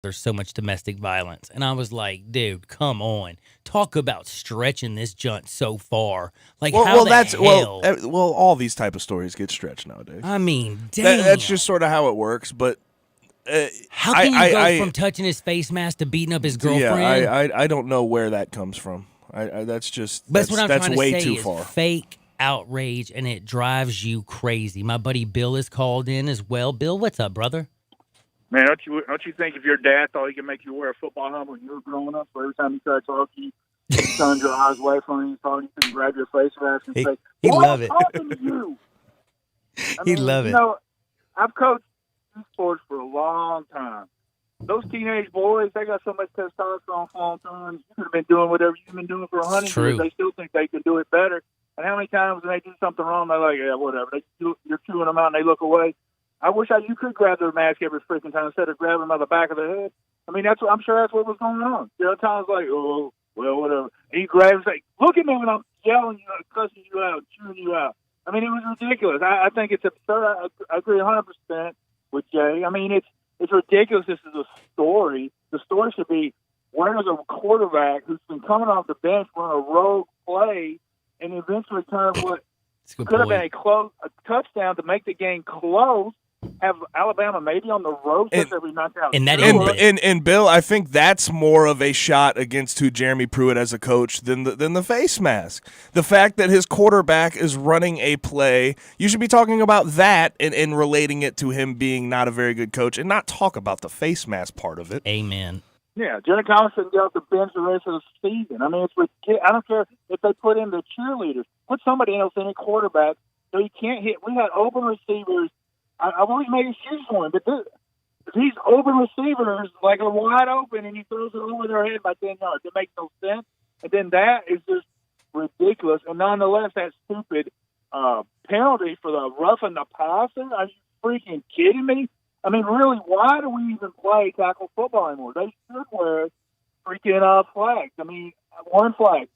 there's so much domestic violence. And I was like, dude, come on. Talk about stretching this junt so far. Like, how the hell? All these type of stories get stretched nowadays. I mean, That's damn. just sort of how it works. But How can you go from touching his face mask to beating up his girlfriend? I don't know where that comes from. That's just But what I'm that's trying to way say too is far. fake outrage, and it drives you crazy. My buddy Bill is called in as well. Bill, what's up, brother? Man, don't you think if your dad thought he could make you wear a football helmet when you were growing up, so every time he tried to talk to you, he turned your eyes away from you, thought you could grab your face mask and say, He'd "Boy, love I'm it. talking to you." He'd love you it. know, I've coached youth sports for a long time. Those teenage boys, they got so much testosterone flowing through them. You could have been doing whatever you've been doing for 100 true. years. They still think they can do it better. And how many times when they do something wrong, they're like, yeah, whatever. You're chewing them out and they look away. I wish you could grab their mask every freaking time instead of grabbing them by the back of the head. I mean, I'm sure that's what was going on. The other times, like, oh, well, whatever. And he grabs, like, look at me when I'm yelling you out, cussing you out, chewing you out. I mean, it was ridiculous. I think it's absurd. I agree 100% with Jay. I mean, it's ridiculous. This is a story. The story should be, where does a quarterback who's been coming off the bench run a rogue play and eventually turn what could have been a touchdown to make the game close, have Alabama maybe on the road every knockout. And Bill, I think that's more of a shot against who Jeremy Pruitt as a coach than the face mask. The fact that his quarterback is running a play, you should be talking about that and relating it to him being not a very good coach and not talk about the face mask part of it. Amen. Yeah, Jerry Collins shouldn't get off the bench the rest of the season. I mean, it's ridiculous. I don't care if they put in the cheerleaders. Put somebody else in at quarterback so he can't hit. We had open receivers. I always make excuses for him, but these open receivers like are wide open, and he throws it over their head by 10 yards. It makes no sense. And then that is just ridiculous. And nonetheless, that stupid penalty for the roughing the passer. Are you freaking kidding me? I mean, really, why do we even play tackle football anymore? They should wear freaking flags. I mean, one flag,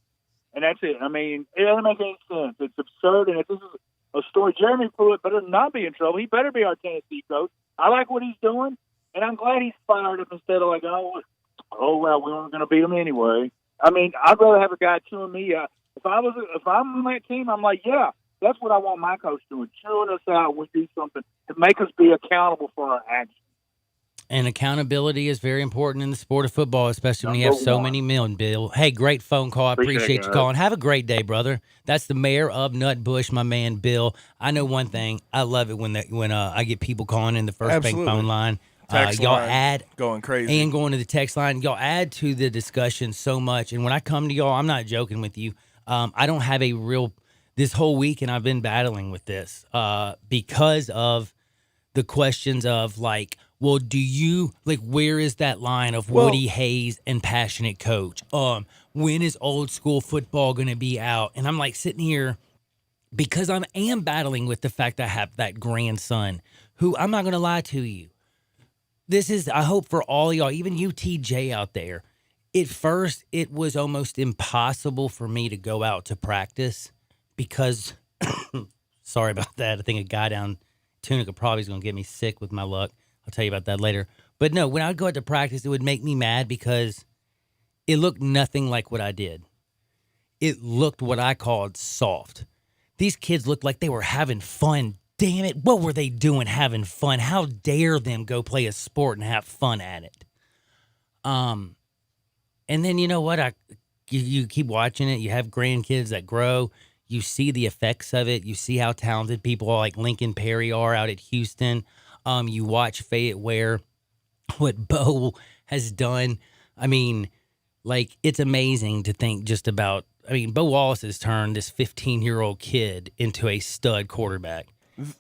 and that's it. I mean, it doesn't make any sense. It's absurd, and if this is a story, Jeremy Pruitt better not be in trouble. He better be our Tennessee coach. I like what he's doing, and I'm glad he's fired him instead of like, oh well, we weren't going to beat him anyway. I mean, I'd rather have a guy chewing me out. If I'm on that team, I'm like, yeah, that's what I want my coach doing, chewing us out when we do something to make us be accountable for our actions. And accountability is very important in the sport of football, especially when you have so many men, Bill. Hey, great phone call. I appreciate you calling. Have a great day, brother. That's the mayor of Nutbush, my man, Bill. I know one thing. I love it when I get people calling in the First Bank phone line. Y'all add going crazy and going to the text line. Y'all add to the discussion so much. And when I come to y'all, I'm not joking with you. I don't have a real this whole week, and I've been battling with this because of the questions of like, well, do you like where is that line of Woody Hayes and passionate coach? When is old school football going to be out? And I'm like sitting here because I am battling with the fact that I have that grandson who I'm not going to lie to you. This is, I hope for all y'all, even you TJ out there, at first it was almost impossible for me to go out to practice because, sorry about that. I think a guy down Tunica probably is going to get me sick with my luck. I'll tell you about that later. But no, when I would go out to practice, it would make me mad because it looked nothing like what I did. It looked what I called soft. These kids looked like they were having fun. Damn it, what were they doing having fun? How dare them go play a sport and have fun at it? And then you know what? You keep watching it. You have grandkids that grow. You see the effects of it. You see how talented people like Lincoln Perry are out at Houston. You watch Fayette Ware, what Bo has done. I mean, like, it's amazing to think just about, I mean, Bo Wallace has turned this 15-year-old kid into a stud quarterback.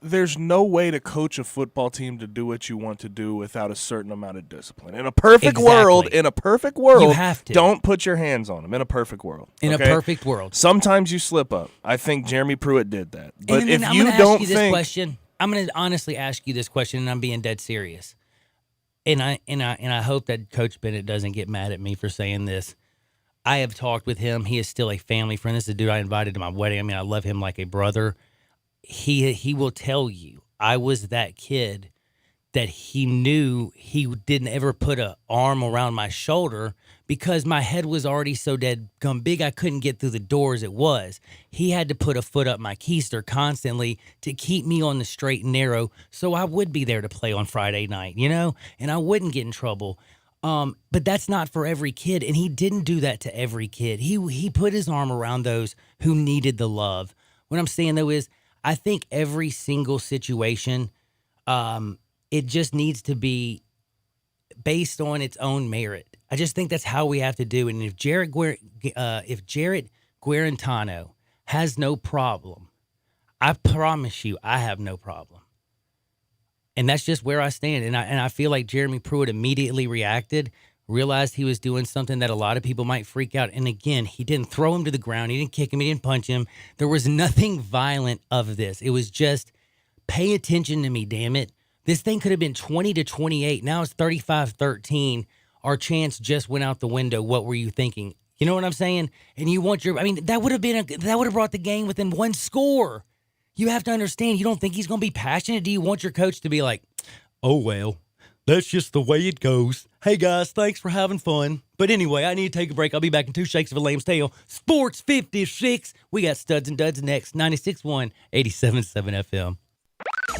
There's no way to coach a football team to do what you want to do without a certain amount of discipline. In a perfect world, you have to. Don't put your hands on them. In a perfect world. In a perfect world. Sometimes you slip up. I think Jeremy Pruitt did that. But if I'm you gonna don't ask you this think question, I'm going to honestly ask you this question, and I'm being dead serious. And I hope that Coach Bennett doesn't get mad at me for saying this. I have talked with him. He is still a family friend. This is a dude I invited to my wedding. I mean, I love him like a brother. He will tell you, I was that kid that he knew he didn't ever put an arm around my shoulder because my head was already so dead gum big I couldn't get through the door as it was. He had to put a foot up my keister constantly to keep me on the straight and narrow so I would be there to play on Friday night, and I wouldn't get in trouble. But that's not for every kid, and he didn't do that to every kid. He put his arm around those who needed the love. What I'm saying, though, is I think every single situation it just needs to be based on its own merit. I just think that's how we have to do it. And if Jarrett Guarantano has no problem, I promise you I have no problem. And that's just where I stand. And I feel like Jeremy Pruitt immediately reacted, realized he was doing something that a lot of people might freak out. And again, he didn't throw him to the ground. He didn't kick him. He didn't punch him. There was nothing violent of this. It was just, pay attention to me, damn it. This thing could have been 20-28. Now it's 35-13. Our chance just went out the window. What were you thinking? You know what I'm saying? And you want that would have brought the game within one score. You have to understand, you don't think he's going to be passionate? Do you want your coach to be like, oh, well, that's just the way it goes. Hey, guys, thanks for having fun. But anyway, I need to take a break. I'll be back in 2 shakes of a lamb's tail. Sports 56. We got Studs and Duds next. 96.1, 87.7 FM.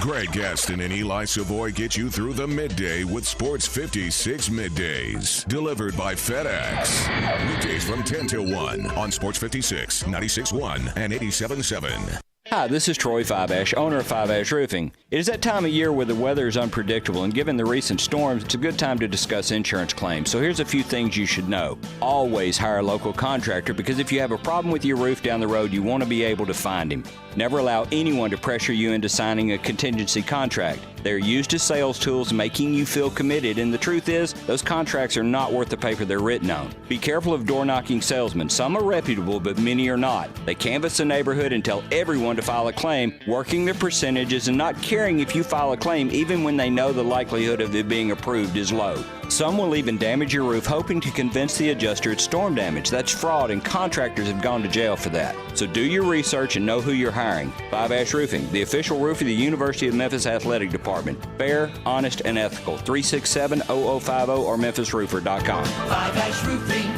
Greg Gaston and Eli Savoy get you through the midday with Sports 56 Middays. Delivered by FedEx. Weekdays from 10 till 1 on Sports 56, 96.1 and 87.7. Hi, this is Troy Five-Ash, owner of Five-Ash Roofing. It is that time of year where the weather is unpredictable, and given the recent storms, it's a good time to discuss insurance claims. So here's a few things you should know. Always hire a local contractor, because if you have a problem with your roof down the road, you want to be able to find him. Never allow anyone to pressure you into signing a contingency contract. They're used as sales tools, making you feel committed, and the truth is, those contracts are not worth the paper they're written on. Be careful of door-knocking salesmen. Some are reputable, but many are not. They canvass the neighborhood and tell everyone to file a claim, working the percentages and not caring if you file a claim even when they know the likelihood of it being approved is low. Some will even damage your roof hoping to convince the adjuster it's storm damage. That's fraud, and contractors have gone to jail for that. So do your research and know who you're hiring. Five-Ash Roofing, the official roof of the University of Memphis Athletic Department. Fair, honest, and ethical. 367-0050 or memphisroofer.com. Five-Ash Roofing,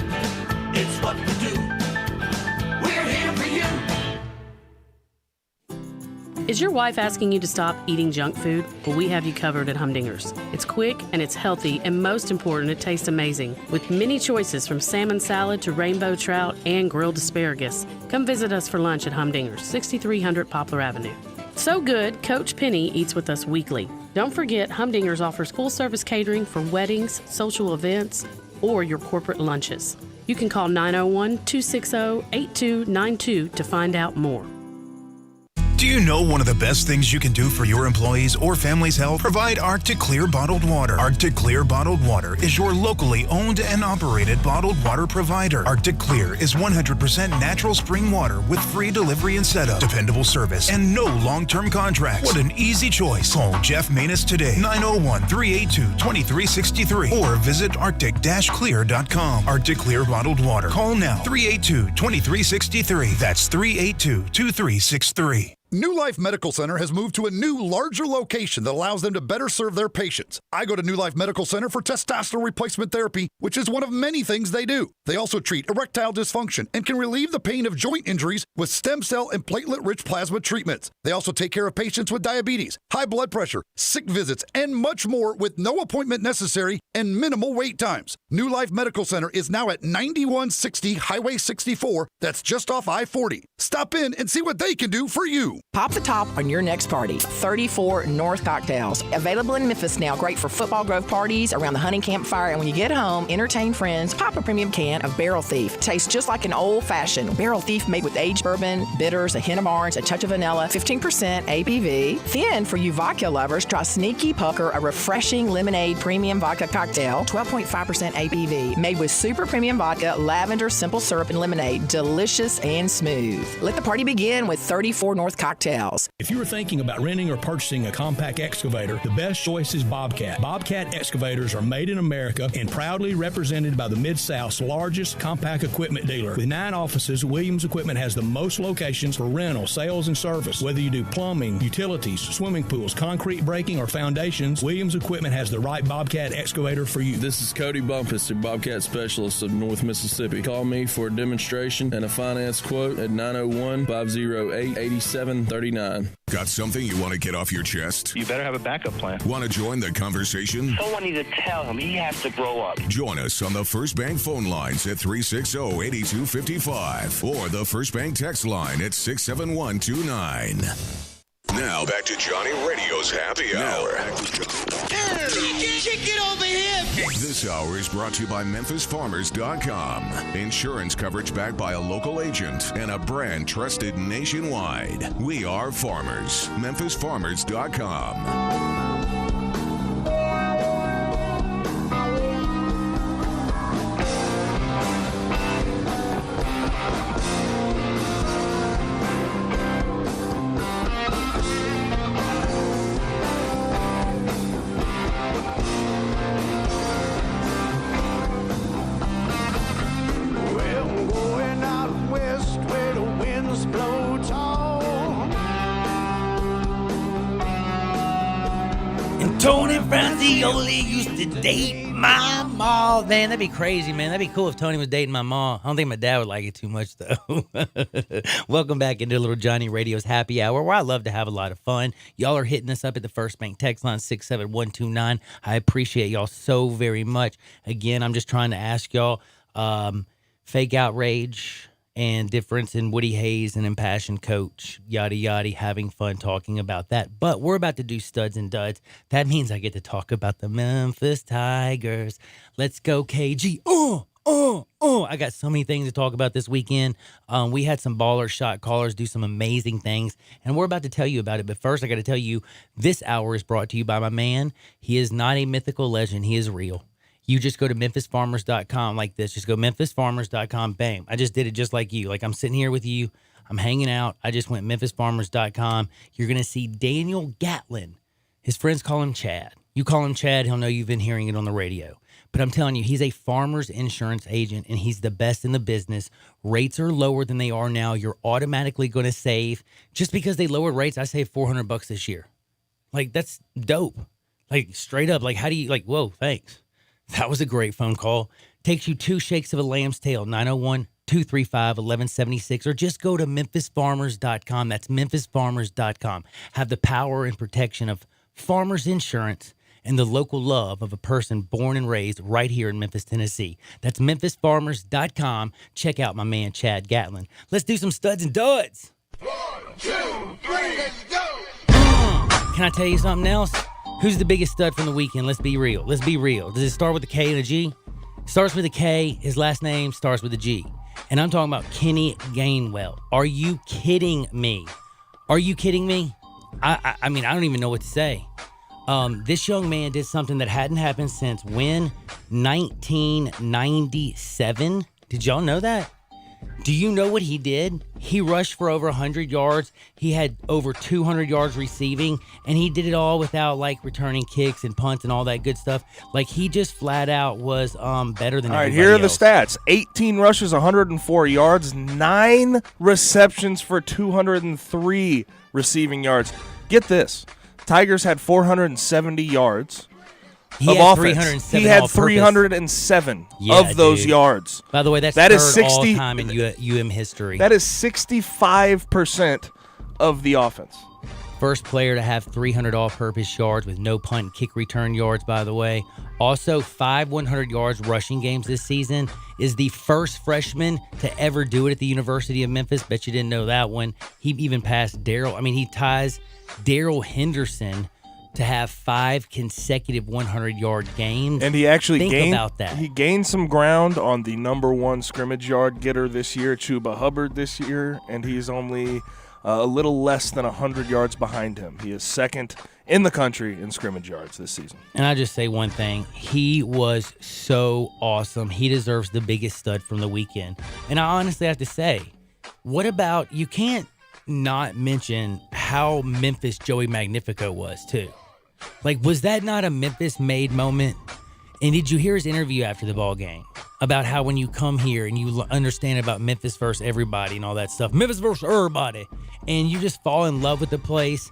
it's what we do. We're here for you. Is your wife asking you to stop eating junk food? Well, we have you covered at Humdinger's. It's quick and it's healthy, and most important, it tastes amazing. With many choices from salmon salad to rainbow trout and grilled asparagus. Come visit us for lunch at Humdinger's, 6300 Poplar Avenue. So good, Coach Penny eats with us weekly. Don't forget, Humdinger's offers full-service catering for weddings, social events, or your corporate lunches. You can call 901-260-8292 to find out more. Do you know one of the best things you can do for your employees or family's health? Provide Arctic Clear bottled water. Arctic Clear bottled water is your locally owned and operated bottled water provider. Arctic Clear is 100% natural spring water with free delivery and setup, dependable service, and no long-term contracts. What an easy choice. Call Jeff Manus today, 901-382-2363, or visit arctic-clear.com. Arctic Clear bottled water. Call now, 382-2363. That's 382-2363. New Life Medical Center has moved to a new, larger location that allows them to better serve their patients. I go to New Life Medical Center for testosterone replacement therapy, which is one of many things they do. They also treat erectile dysfunction and can relieve the pain of joint injuries with stem cell and platelet-rich plasma treatments. They also take care of patients with diabetes, high blood pressure, sick visits, and much more with no appointment necessary and minimal wait times. New Life Medical Center is now at 9160 Highway 64. That's just off I-40. Stop in and see what they can do for you. Pop the top on your next party. 34 North Cocktails. Available in Memphis now. Great for football grove parties, around the hunting campfire, and when you get home, entertain friends. Pop a premium can of Barrel Thief. Tastes just like an old-fashioned Barrel Thief made with aged bourbon, bitters, a hint of orange, a touch of vanilla, 15% ABV. Then, for you vodka lovers, try Sneaky Pucker, a refreshing lemonade premium vodka cocktail, 12.5% ABV. Made with super premium vodka, lavender, simple syrup, and lemonade. Delicious and smooth. Let the party begin with 34 North Cocktails. Cocktails. If you are thinking about renting or purchasing a compact excavator, the best choice is Bobcat. Bobcat excavators are made in America and proudly represented by the Mid-South's largest compact equipment dealer. With 9 offices, Williams Equipment has the most locations for rental, sales, and service. Whether you do plumbing, utilities, swimming pools, concrete breaking, or foundations, Williams Equipment has the right Bobcat excavator for you. This is Cody Bumpus, the Bobcat Specialist of North Mississippi. Call me for a demonstration and a finance quote at 901-508-8739. Got something you want to get off your chest? You better have a backup plan. Want to join the conversation? Someone needs to tell him he has to grow up. Join us on the First Bank phone lines at 360-8255 or the First Bank text line at 67129. Now back to Johnny Radio's Happy Hour. Get over here. This hour is brought to you by MemphisFarmers.com. Insurance coverage backed by a local agent and a brand trusted nationwide. We are farmers. MemphisFarmers.com. Tony Francioli used to date my ma. Man, that'd be crazy, man. That'd be cool if Tony was dating my ma. I don't think my dad would like it too much, though. Welcome back into Little Johnny Radio's Happy Hour, where I love to have a lot of fun. Y'all are hitting us up at the First Bank text line 67129. I appreciate y'all so very much. Again, I'm just trying to ask y'all, fake outrage and difference in Woody Hayes and impassioned coach, yada, yada, having fun talking about that. But we're about to do studs and duds. That means I get to talk about the Memphis Tigers. Let's go, KG. I got so many things to talk about this weekend. We had some baller shot callers do some amazing things, and we're about to tell you about it. But first, I got to tell you, this hour is brought to you by my man. He is not a mythical legend. He is real. You just go to MemphisFarmers.com like this. Just go MemphisFarmers.com. Bam. I just did it just like you. Like I'm sitting here with you. I'm hanging out. I just went MemphisFarmers.com. You're going to see Daniel Gatlin. His friends call him Chad. You call him Chad, he'll know you've been hearing it on the radio. But I'm telling you, he's a farmer's insurance agent, and he's the best in the business. Rates are lower than they are now. You're automatically going to save. Just because they lowered rates, I saved $400 this year. Like, that's dope. Like, straight up. Like, how do you, like, whoa, thanks. That was a great phone call. Takes you 2 shakes of a lamb's tail, 901-235-1176, or just go to MemphisFarmers.com. That's MemphisFarmers.com. Have the power and protection of farmers insurance and the local love of a person born and raised right here in Memphis, Tennessee. That's MemphisFarmers.com. Check out my man, Chad Gatlin. Let's do some studs and duds. 1, 2, 3, let's go. Can I tell you something else? Who's the biggest stud from the weekend? Let's be real. Let's be real. Does it start with a K and a G? Starts with a K. His last name starts with a G. And I'm talking about Kenny Gainwell. Are you kidding me? Are you kidding me? I mean, I don't even know what to say. This young man did something that hadn't happened since when? 1997. Did y'all know that? Do you know what he did? He rushed for over 100 yards. He had over 200 yards receiving, and he did it all without, like, returning kicks and punts and all that good stuff. Like, he just flat out was better than everybody else. All right, here are the stats. 18 rushes, 104 yards, 9 receptions for 203 receiving yards. Get this. Tigers had 470 yards. He of had offense. 307 He had all-purpose. 307 Yeah, of those dude. yards. By the way, that's that third is 60 all time in UM history. That is 65% of the offense. First player to have 300 all-purpose yards with no punt and kick return yards, by the way. Also, 5 100 yards rushing games this season. Is the first freshman to ever do it at the University of Memphis. Bet you didn't know that one. He even passed Daryl. I mean, he ties Daryl Henderson to have 5 consecutive 100-yard games. And he actually Think about that. He gained some ground on the number 1 scrimmage yard getter this year, Chuba Hubbard this year, and he's only a little less than 100 yards behind him. He is second in the country in scrimmage yards this season. And I just say one thing. He was so awesome. He deserves the biggest stud from the weekend. And I honestly have to say, what about, you can't not mention how Memphis Joey Magnifico was too? Like, was that not a Memphis-made moment? And did you hear his interview after the ball game about how when you come here and you understand about Memphis versus everybody and all that stuff, Memphis versus everybody, and you just fall in love with the place?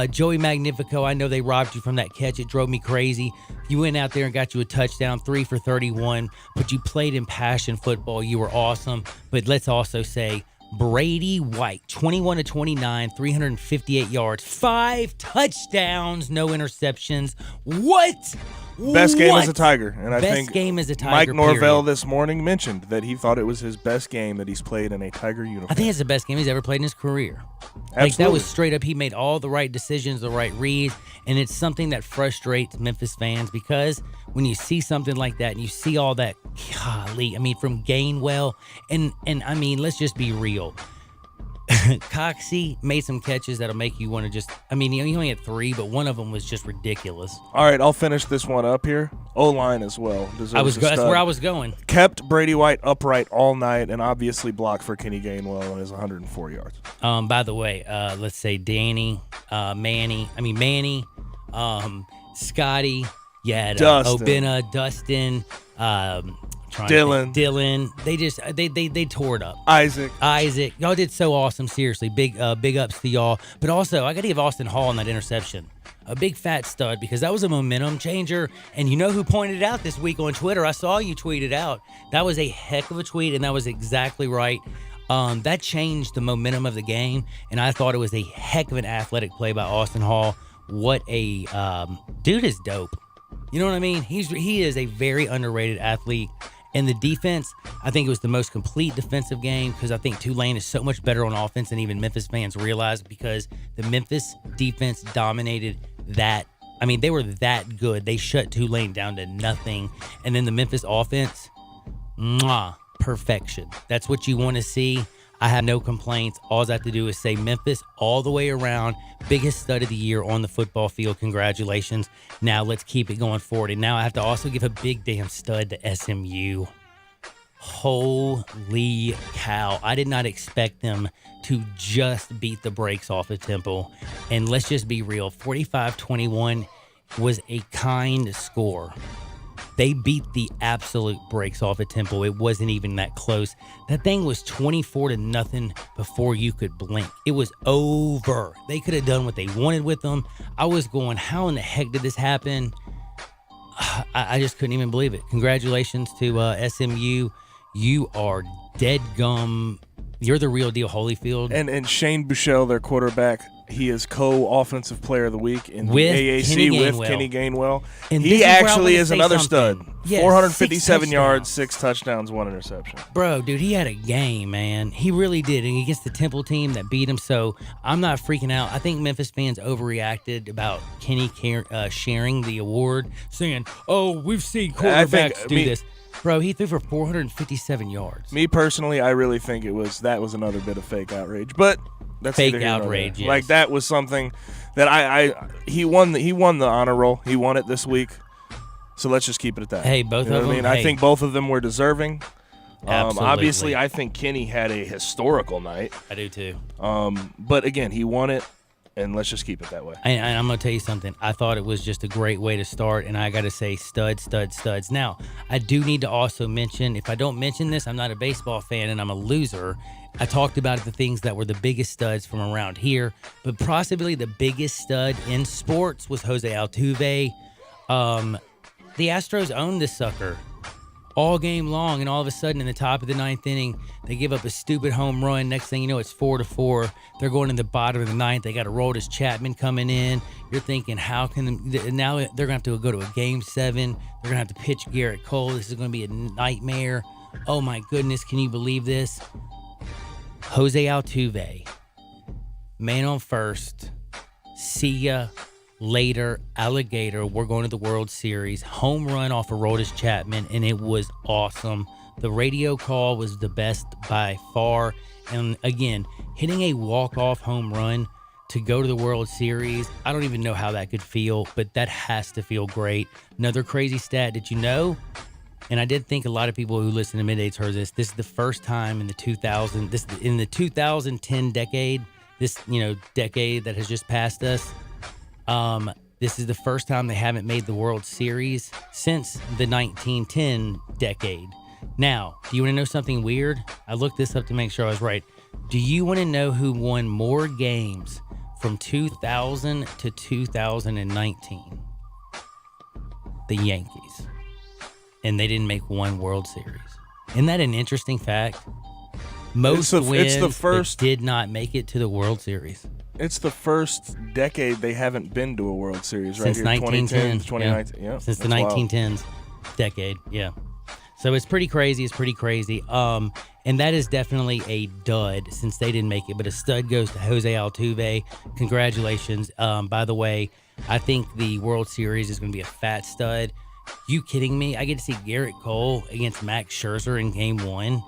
Joey Magnifico, I know they robbed you from that catch. It drove me crazy. You went out there and got you a touchdown, 3 for 31, but you played in passion football. You were awesome. But let's also say Brady White, 21 to 29, 358 yards, 5 touchdowns, no interceptions. What? Best game as a Tiger. And I Best think game as a Tiger, Mike Norvell period. this morning mentioned that he thought it was his best game that he's played in a Tiger uniform. I think it's the best game he's ever played in his career. Absolutely. Like, that was straight up. He made all the right decisions, the right reads, and it's something that frustrates Memphis fans because when you see something like that and you see all that, golly, I mean, from Gainwell, and I mean, let's just be real. Coxie made some catches that'll make you want to just, I mean, he only had 3, but one of them was just ridiculous. All right, I'll finish this one up here. O-line as well. That's where I was going. Kept Brady White upright all night and obviously blocked for Kenny Gainwell on his 104 yards. By the way, let's say Manny, Scotty, Obina, Dustin, Dylan. They tore it up. Isaac, y'all did so awesome. Seriously, big ups to y'all. But also, I got to give Austin Hall on that interception a big fat stud because that was a momentum changer. And you know who pointed it out this week on Twitter? I saw you tweet it out. That was a heck of a tweet, and that was exactly right. That changed the momentum of the game, and I thought it was a heck of an athletic play by Austin Hall. What a dude is dope. You know what I mean? He is a very underrated athlete. And the defense, I think it was the most complete defensive game because I think Tulane is so much better on offense than even Memphis fans realize because the Memphis defense dominated that. I mean, they were that good. They shut Tulane down to nothing. And then the Memphis offense, perfection. That's what you want to see. I have no complaints. All I have to do is say Memphis all the way around. Biggest stud of the year on the football field. Congratulations. Now let's keep it going forward. And now I have to also give a big damn stud to SMU. Holy cow. I did not expect them to just beat the brakes off of Temple. And let's just be real. 45-21 was a kind score. They beat the absolute brakes off of Temple. It wasn't even that close. That thing was 24-0 before you could blink. It was over. They could have done what they wanted with them. I was going, how in the heck did this happen? I just couldn't even believe it. Congratulations to SMU. You are dead gum. You're the real deal, Holyfield. And Shane Buechele, their quarterback, he is co-offensive player of the week in the With AAC Kenny with Gainwell. Kenny Gainwell. And this He is where I actually wanna is say another something. stud. Yes, 457 6 yards, 6 touchdowns, 1 interception. Bro, dude, he had a game, man. He really did. And against the Temple team that beat him. So I'm not freaking out. I think Memphis fans overreacted about Kenny sharing the award, saying, oh, we've seen quarterbacks do this. Bro, he threw for 457 yards. Me personally, I really think that was another bit of fake outrage. But that's Fake neither here nor there. outrage, yes. Like that was something that he won the honor roll. He won it this week. So let's just keep it at that. Hey, both you know of what I them, mean? I hey. think both of them were deserving. Absolutely. Obviously, I think Kenny had a historical night. I do too. But again, he won it, and let's just keep it that way. And I'm going to tell you something. I thought it was just a great way to start, and I got to say studs. Now, I do need to also mention, if I don't mention this, I'm not a baseball fan and I'm a loser. I talked about the things that were the biggest studs from around here, but possibly the biggest stud in sports was Jose Altuve. The Astros owned this sucker all game long, and all of a sudden in the top of the 9th inning, they give up a stupid home run. Next thing you know, it's 4-4. They're going in the bottom of the 9th. They got Aroldis Chapman coming in. You're thinking, how can now they're going to have to go to a Game 7. They're going to have to pitch Garrett Cole. This is going to be a nightmare. Oh, my goodness. Can you believe this? Jose Altuve, man on first. See ya later, alligator. We're going to the World Series. Home run off of Aroldis Chapman, and it was awesome. The radio call was the best by far. And again, hitting a walk-off home run to go to the World Series, I don't even know how that could feel, but that has to feel great. Another crazy stat, did you know? And I did think a lot of people who listen to Middays heard this. This is the first time in the 2010 decade, this decade that has just passed us. This is the first time they haven't made the World Series since the 1910 decade. Now, do you want to know something weird? I looked this up to make sure I was right. Do you want to know who won more games from 2000 to 2019? The Yankees. And they didn't make one World Series. Isn't that an interesting fact? Most wins, it's the first, but did not make it to the World Series. It's the first decade they haven't been to a World Series, right? Since Here, 1910. 2019. Yeah. Since the 1910s decade, yeah. So it's pretty crazy. And that is definitely a dud since they didn't make it. But a stud goes to Jose Altuve. Congratulations. By the way, I think the World Series is going to be a fat stud. You kidding me? I get to see Garrett Cole against Max Scherzer in Game 1.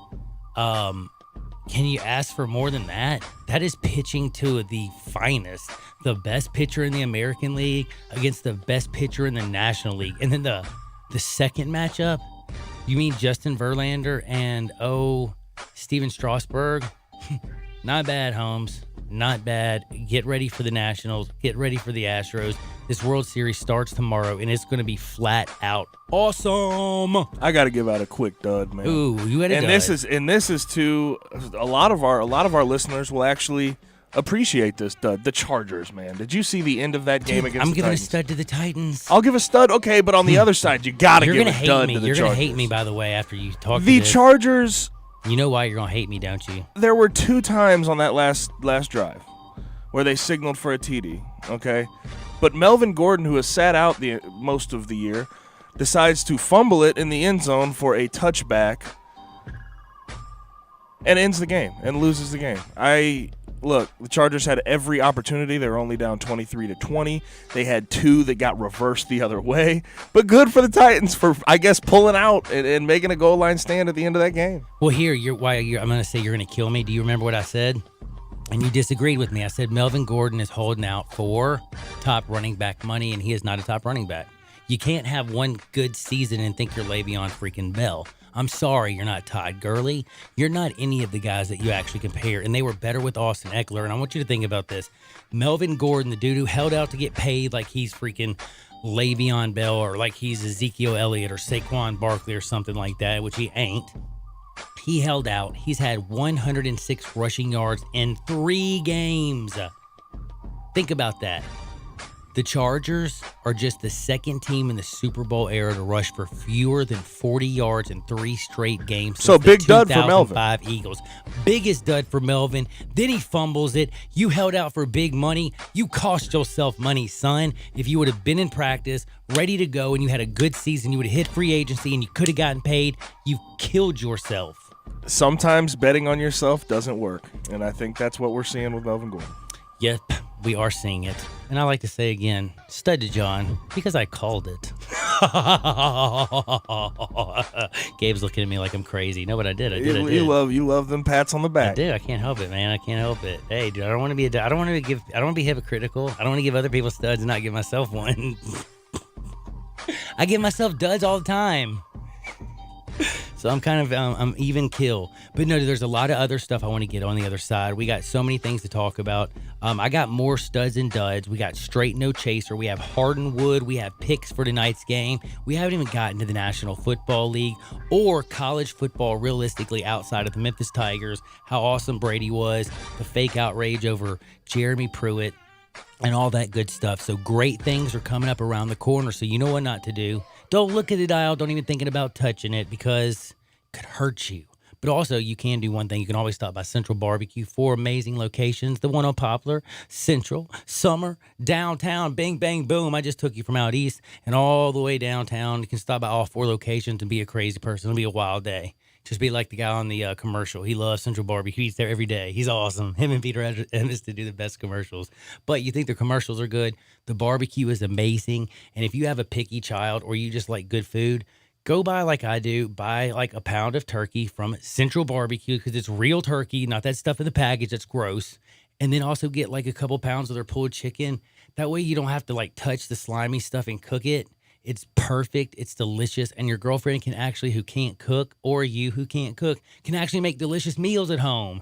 Can you ask for more than that? That is pitching to the finest. The best pitcher in the American League against the best pitcher in the National League. And then the second matchup, you mean Justin Verlander and, Steven Strasburg? Not bad, Holmes. Not bad. Get ready for the Nationals. Get ready for the Astros. This World Series starts tomorrow, and it's going to be flat out awesome. I got to give out a quick dud, man. Ooh, you had a dud. This is to a lot of our listeners will actually appreciate this dud. The Chargers, man. Did you see the end of that game against the Titans? I'm giving a stud to the Titans. I'll give a stud, okay, but on the other side, you got to give a dud to the Chargers. You're going to hate me, by the way, after you talk the to this. Chargers. You know why you're going to hate me, don't you? There were 2 times on that last drive where they signaled for a TD, okay? But Melvin Gordon, who has sat out the most of the year, decides to fumble it in the end zone for a touchback and ends the game and loses the game. Look, the Chargers had every opportunity. They were only down 23-20. They had 2 that got reversed the other way. But good for the Titans for, I guess, pulling out and making a goal line stand at the end of that game. Well, here, I'm going to say you're going to kill me. Do you remember what I said? And you disagreed with me. I said Melvin Gordon is holding out for top running back money, and he is not a top running back. You can't have one good season and think you're Le'Veon freaking Bell. I'm sorry, you're not Todd Gurley. You're not any of the guys that you actually compare. And they were better with Austin Eckler. And I want you to think about this. Melvin Gordon, the dude who held out to get paid like he's freaking Le'Veon Bell or like he's Ezekiel Elliott or Saquon Barkley or something like that, which he ain't. He held out. He's had 106 rushing yards in 3 games. Think about that. The Chargers are just the second team in the Super Bowl era to rush for fewer than 40 yards in 3 straight games. So big dud for Melvin. 2005 Eagles. Biggest dud for Melvin. Then he fumbles it. You held out for big money. You cost yourself money, son. If you would have been in practice, ready to go, and you had a good season, you would have hit free agency and you could have gotten paid. You've killed yourself. Sometimes betting on yourself doesn't work. And I think that's what we're seeing with Melvin Gordon. Yep, we are seeing it. And I like to say again, stud to John, because I called it. Gabe's looking at me like I'm crazy. No, but I did. You love them pats on the back. I do. I can't help it, man. I can't help it. Hey, dude, I don't want to be hypocritical. I don't want to give other people studs and not give myself one. I give myself duds all the time. So I'm kind of, I'm even kill. But no, there's a lot of other stuff I want to get on the other side. We got so many things to talk about. I got more studs and duds. We got straight no chaser. We have Hardenwood. We have picks for tonight's game. We haven't even gotten to the National Football League or college football realistically outside of the Memphis Tigers, how awesome Brady was, the fake outrage over Jeremy Pruitt, and all that good stuff. So great things are coming up around the corner. So you know what not to do. Don't look at the dial. Don't even thinking about touching it because it could hurt you. But also, you can do one thing. You can always stop by Central Barbecue. 4 amazing locations. The one on Poplar, Central, Summer, downtown, bang, bang, boom. I just took you from out east and all the way downtown. You can stop by all 4 locations and be a crazy person. It'll be a wild day. Just be like the guy on the commercial. He loves Central Barbecue. He's there every day. He's awesome. Him and Peter Ennis to do the best commercials. But you think the commercials are good. The barbecue is amazing. And if you have a picky child or you just like good food, go buy like I do. Buy like a pound of turkey from Central Barbecue because it's real turkey, not that stuff in the package that's gross. And then also get like a couple pounds of their pulled chicken. That way you don't have to like touch the slimy stuff and cook it. It's perfect. It's delicious. And your girlfriend can actually, who can't cook, or you who can't cook, can actually make delicious meals at home.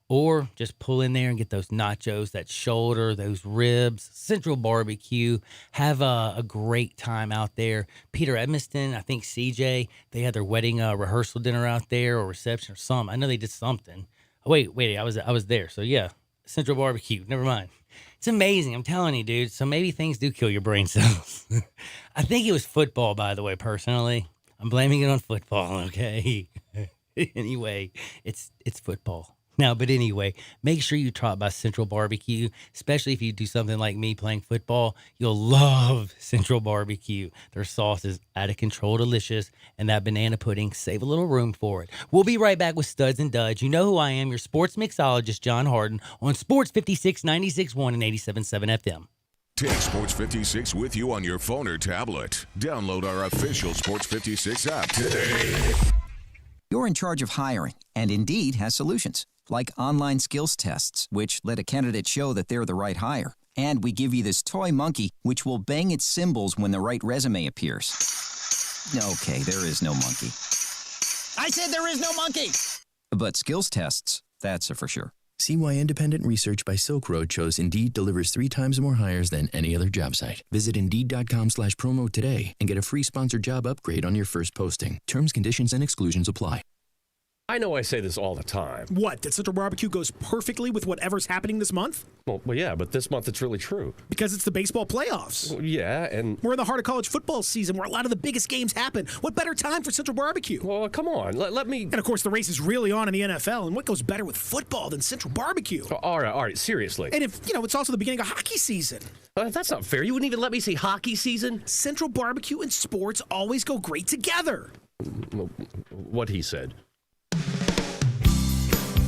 or just pull in there and get those nachos, that shoulder, those ribs. Central Barbecue. Have a great time out there. Peter Edmiston, I think CJ, they had their wedding rehearsal dinner out there, or reception or something. I know they did something. Wait, I was there. So yeah, Central Barbecue. Never mind. It's amazing. I'm telling you, dude. So maybe things do kill your brain cells. I think it was football, by the way, personally. I'm blaming it on football, okay? Anyway, it's football. Now, but anyway, make sure you try by Central Barbecue, especially if you do something like me playing football. You'll love Central Barbecue. Their sauce is out of control delicious, and that banana pudding, save a little room for it. We'll be right back with Studs and Duds. You know who I am, your sports mixologist, John Harden, on Sports 56, 96.1 and 87.7 FM. Take Sports 56 with you on your phone or tablet. Download our official Sports 56 app today. You're in charge of hiring, and Indeed has solutions, like online skills tests, which let a candidate show that they're the right hire. And we give you this toy monkey, which will bang its cymbals when the right resume appears. Okay, there is no monkey. I said there is no monkey! But skills tests, that's a for sure. See why independent research by Silk Road shows Indeed delivers 3 times more hires than any other job site. Visit Indeed.com/promo today and get a free sponsored job upgrade on your first posting. Terms, conditions, and exclusions apply. I know I say this all the time. What, that Central Barbecue goes perfectly with whatever's happening this month? Well, yeah, but this month it's really true. Because it's the baseball playoffs. Well, yeah, and... We're in the heart of college football season where a lot of the biggest games happen. What better time for Central Barbecue? Well, come on, let me... And, of course, the race is really on in the NFL, and what goes better with football than Central Barbecue? Oh, all right, seriously. And if, it's also the beginning of hockey season. That's not fair. You wouldn't even let me see hockey season? Central Barbecue and sports always go great together. What he said.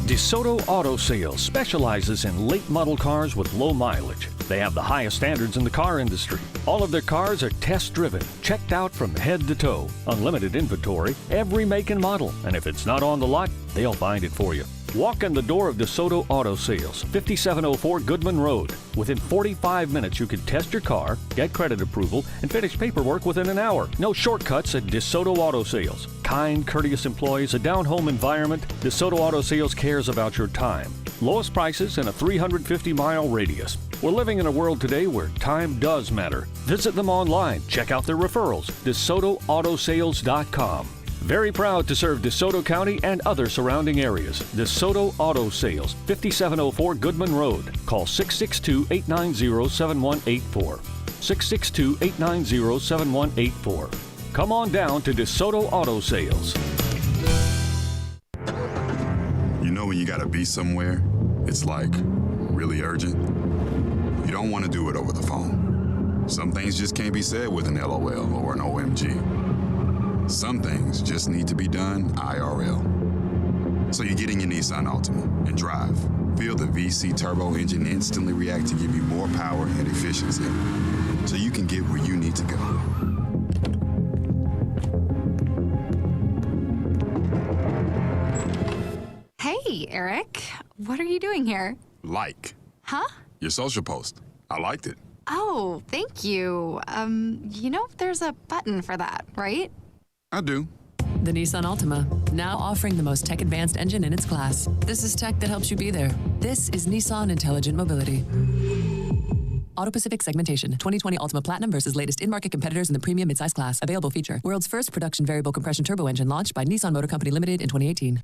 DeSoto Auto Sales specializes in late model cars with low mileage. They have the highest standards in the car industry. All of their cars are test-driven, checked out from head to toe, unlimited inventory, every make and model. And if it's not on the lot, they'll find it for you. Walk in the door of DeSoto Auto Sales, 5704 Goodman Road. Within 45 minutes, you can test your car, get credit approval, and finish paperwork within an hour. No shortcuts at DeSoto Auto Sales. Kind, courteous employees, a down-home environment. DeSoto Auto Sales cares about your time. Lowest prices in a 350-mile radius. We're living in a world today where time does matter. Visit them online. Check out their referrals. DeSotoAutosales.com. Very proud to serve DeSoto County and other surrounding areas. DeSoto Auto Sales, 5704 Goodman Road. Call 662-890-7184. 662-890-7184. Come on down to DeSoto Auto Sales. You know when you gotta be somewhere, it's like really urgent. You don't want to do it over the phone. Some things just can't be said with an LOL or an OMG. Some things just need to be done IRL. So you get in your Nissan Altima and drive. Feel the VC turbo engine instantly react to give you more power and efficiency, so you can get where you need to go. Hey, Eric. What are you doing here? Like. Huh? Your social post. I liked it. Oh, thank you. There's a button for that, right? I do. The Nissan Altima, now offering the most tech-advanced engine in its class. This is tech that helps you be there. This is Nissan Intelligent Mobility. Auto-Pacific segmentation. 2020 Altima Platinum versus latest in-market competitors in the premium midsize class. Available feature. World's first production variable compression turbo engine launched by Nissan Motor Company Limited in 2018.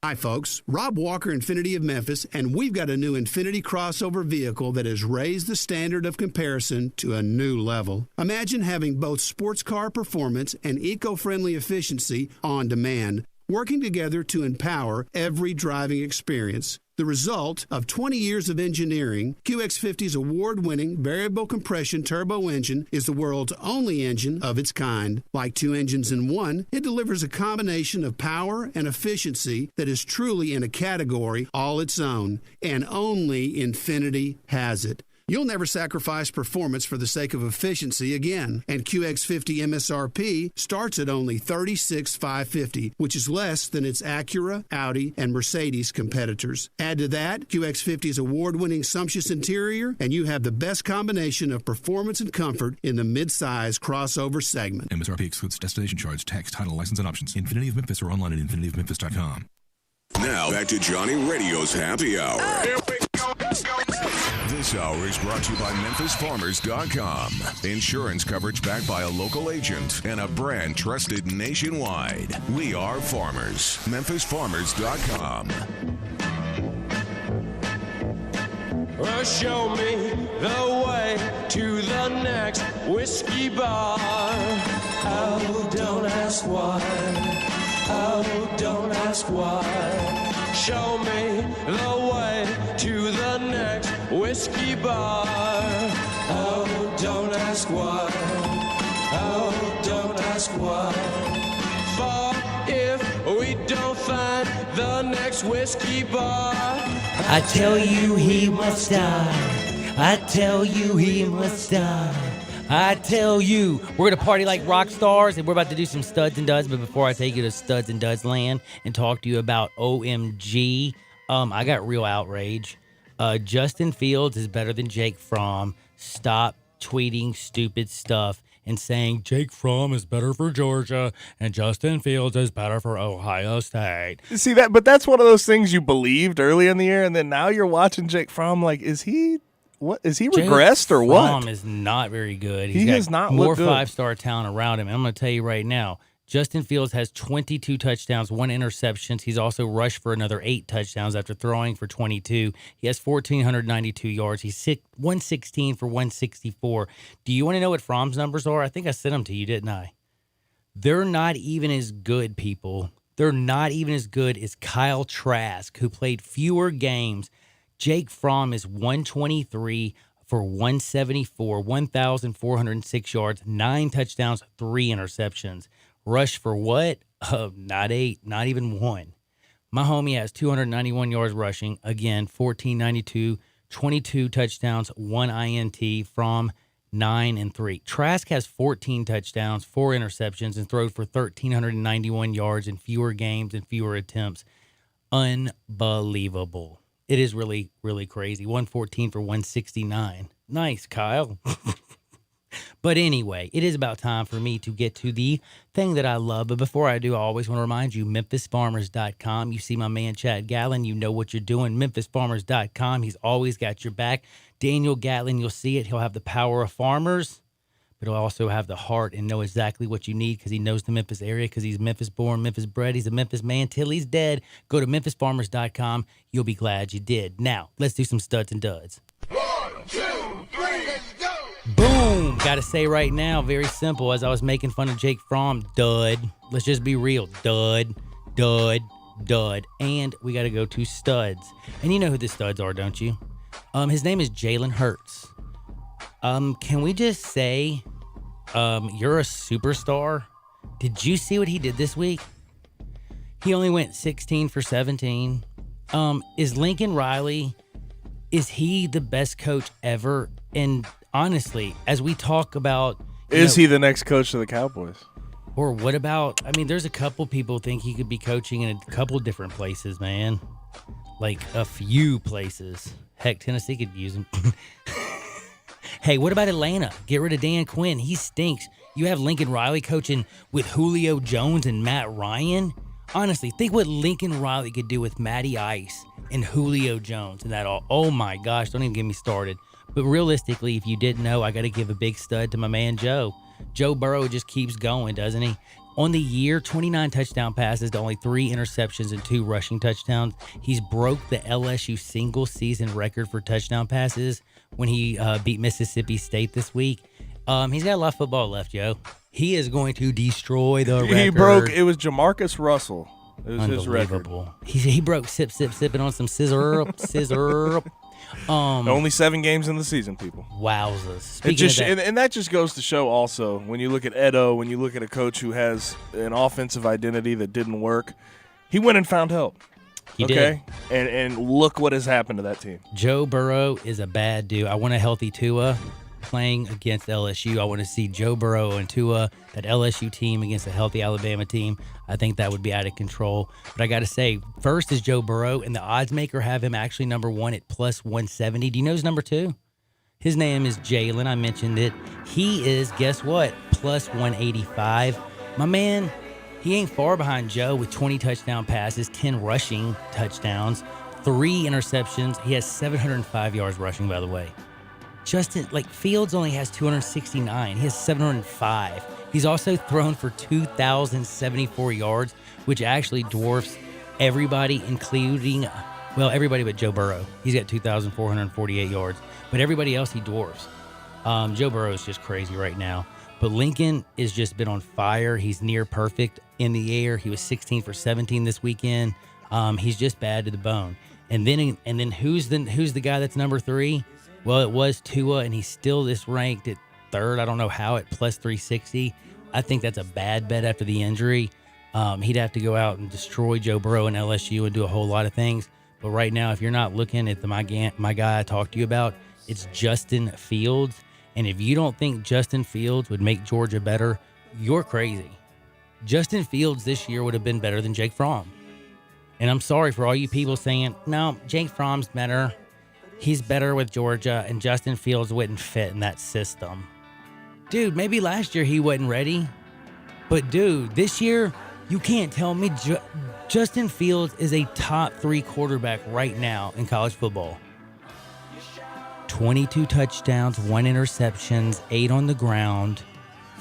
Hi, folks. Rob Walker, Infiniti of Memphis, and we've got a new Infiniti crossover vehicle that has raised the standard of comparison to a new level. Imagine having both sports car performance and eco-friendly efficiency on demand, working together to empower every driving experience. The result of 20 years of engineering, QX50's award-winning variable compression turbo engine is the world's only engine of its kind. Like two engines in one, it delivers a combination of power and efficiency that is truly in a category all its own, and only Infiniti has it. You'll never sacrifice performance for the sake of efficiency again. And QX50 MSRP starts at only $36,550, which is less than its Acura, Audi, and Mercedes competitors. Add to that QX50's award-winning sumptuous interior, and you have the best combination of performance and comfort in the mid-size crossover segment. MSRP excludes destination charge, tax, title, license, and options. Infiniti of Memphis or online at infinityofmemphis.com. Now back to Johnny Radio's Happy Hour. This hour is brought to you by MemphisFarmers.com. Insurance coverage backed by a local agent and a brand trusted nationwide. We are farmers. MemphisFarmers.com. Well, show me the way to the next whiskey bar. Oh, don't ask why. Oh, don't ask why. Show me the way to the next whiskey bar. Oh, don't ask why. Oh, don't ask why. For if we don't find the next whiskey bar, I tell you he must die. I tell you he must die. I tell you, we're going to party like rock stars, and we're about to do some studs and duds. But before I take you to studs and duds land and talk to you about OMG, I got real outrage. Justin Fields is better than Jake Fromm. Stop tweeting stupid stuff and saying Jake Fromm is better for Georgia and Justin Fields is better for Ohio State. See that, but that's one of those things you believed early in the year, and then now you're watching Jake Fromm. Like, is he regressed or what? Fromm is not very good. He has not more looked good. 5-star talent around him. And I'm going to tell you right now, Justin Fields has 22 touchdowns, 1 interception. He's also rushed for another 8 touchdowns after throwing for 22. He has 1,492 yards. He's 116 for 164. Do you want to know what Fromm's numbers are? I think I sent them to you, didn't I? They're not even as good, people. They're not even as good as Kyle Trask, who played fewer games. Jake Fromm is 123 for 174, 1,406 yards, 9 touchdowns, 3 interceptions. Rush for what? Not 8, not even 1. My homie has 291 yards rushing. Again, 1,492, 22 touchdowns, 1 INT from 9 and 3. Trask has 14 touchdowns, 4 interceptions, and throws for 1,391 yards in fewer games and fewer attempts. Unbelievable. It is really, really crazy. 114 for 169. Nice, Kyle. But anyway, it is about time for me to get to the thing that I love. But before I do, I always want to remind you, MemphisFarmers.com. You see my man, Chad Gatlin. You know what you're doing. MemphisFarmers.com. He's always got your back. Daniel Gatlin, you'll see it. He'll have the power of farmers, but he'll also have the heart and know exactly what you need because he knows the Memphis area because he's Memphis born, Memphis bred. He's a Memphis man till he's dead. Go to MemphisFarmers.com. You'll be glad you did. Now, let's do some studs and duds. 1, 2, 3, let's go! Boom! Gotta say right now, very simple. As I was making fun of Jake Fromm, dud. Let's just be real. Dud, dud, dud. And we gotta go to studs. And you know who the studs are, don't you? His name is Jalen Hurts. Can we just say, you're a superstar? Did you see what he did this week? He only went 16 for 17. Is Lincoln Riley, is he the best coach ever? And honestly, as we talk about... Is he the next coach of the Cowboys? Or what about... I mean, there's a couple people think he could be coaching in a couple different places, man. Like, a few places. Heck, Tennessee could use him. Hey, what about Atlanta? Get rid of Dan Quinn. He stinks. You have Lincoln Riley coaching with Julio Jones and Matt Ryan? Honestly, think what Lincoln Riley could do with Matty Ice and Julio Jones and that all. Oh, my gosh. Don't even get me started. But realistically, if you didn't know, I got to give a big stud to my man Joe. Joe Burrow just keeps going, doesn't he? On the year, 29 touchdown passes to only 3 interceptions and 2 rushing touchdowns. He's broke the LSU single-season record for touchdown passes when he beat Mississippi State this week. He's got a lot of football left, Joe. He is going to destroy the record. He broke. It was Jamarcus Russell. It was his record. He broke sipping on some scissor. Only 7 games in the season, people. Wowzers. Speaking of that, and that just goes to show also, when you look at Edo, when you look at a coach who has an offensive identity that didn't work, he went and found help. He did. And look what has happened to that team. Joe Burrow is a bad dude. I want a healthy Tua playing against LSU. I want to see Joe Burrow and Tua, that LSU team against a healthy Alabama team. I think that would be out of control. But I got to say, first is Joe Burrow, and the odds maker have him actually number 1 at plus 170. Do you know his number 2? His name is Jalen. I mentioned it. He is, guess what, plus 185. My man, he ain't far behind Joe with 20 touchdown passes, 10 rushing touchdowns, 3 interceptions. He has 705 yards rushing, by the way. Fields only has 269. He has 705. He's also thrown for 2,074 yards, which actually dwarfs everybody, including, everybody but Joe Burrow. He's got 2,448 yards, but everybody else he dwarfs. Joe Burrow is just crazy right now. But Lincoln has just been on fire. He's near perfect in the air. He was 16 for 17 this weekend. He's just bad to the bone. And then who's the guy that's number 3? Well, it was Tua, and he's still ranked at 3rd. I don't know how at plus 360. I think that's a bad bet after the injury. He'd have to go out and destroy Joe Burrow and LSU and do a whole lot of things. But right now, if you're not looking at my guy I talked to you about, it's Justin Fields. And if you don't think Justin Fields would make Georgia better, you're crazy. Justin Fields this year would have been better than Jake Fromm. And I'm sorry for all you people saying, no, Jake Fromm's better. He's better with Georgia, and Justin Fields wouldn't fit in that system. Dude, maybe last year he wasn't ready. But, dude, this year, you can't tell me Justin Fields is a top 3 quarterback right now in college football. 22 touchdowns, 1 interceptions, 8 on the ground,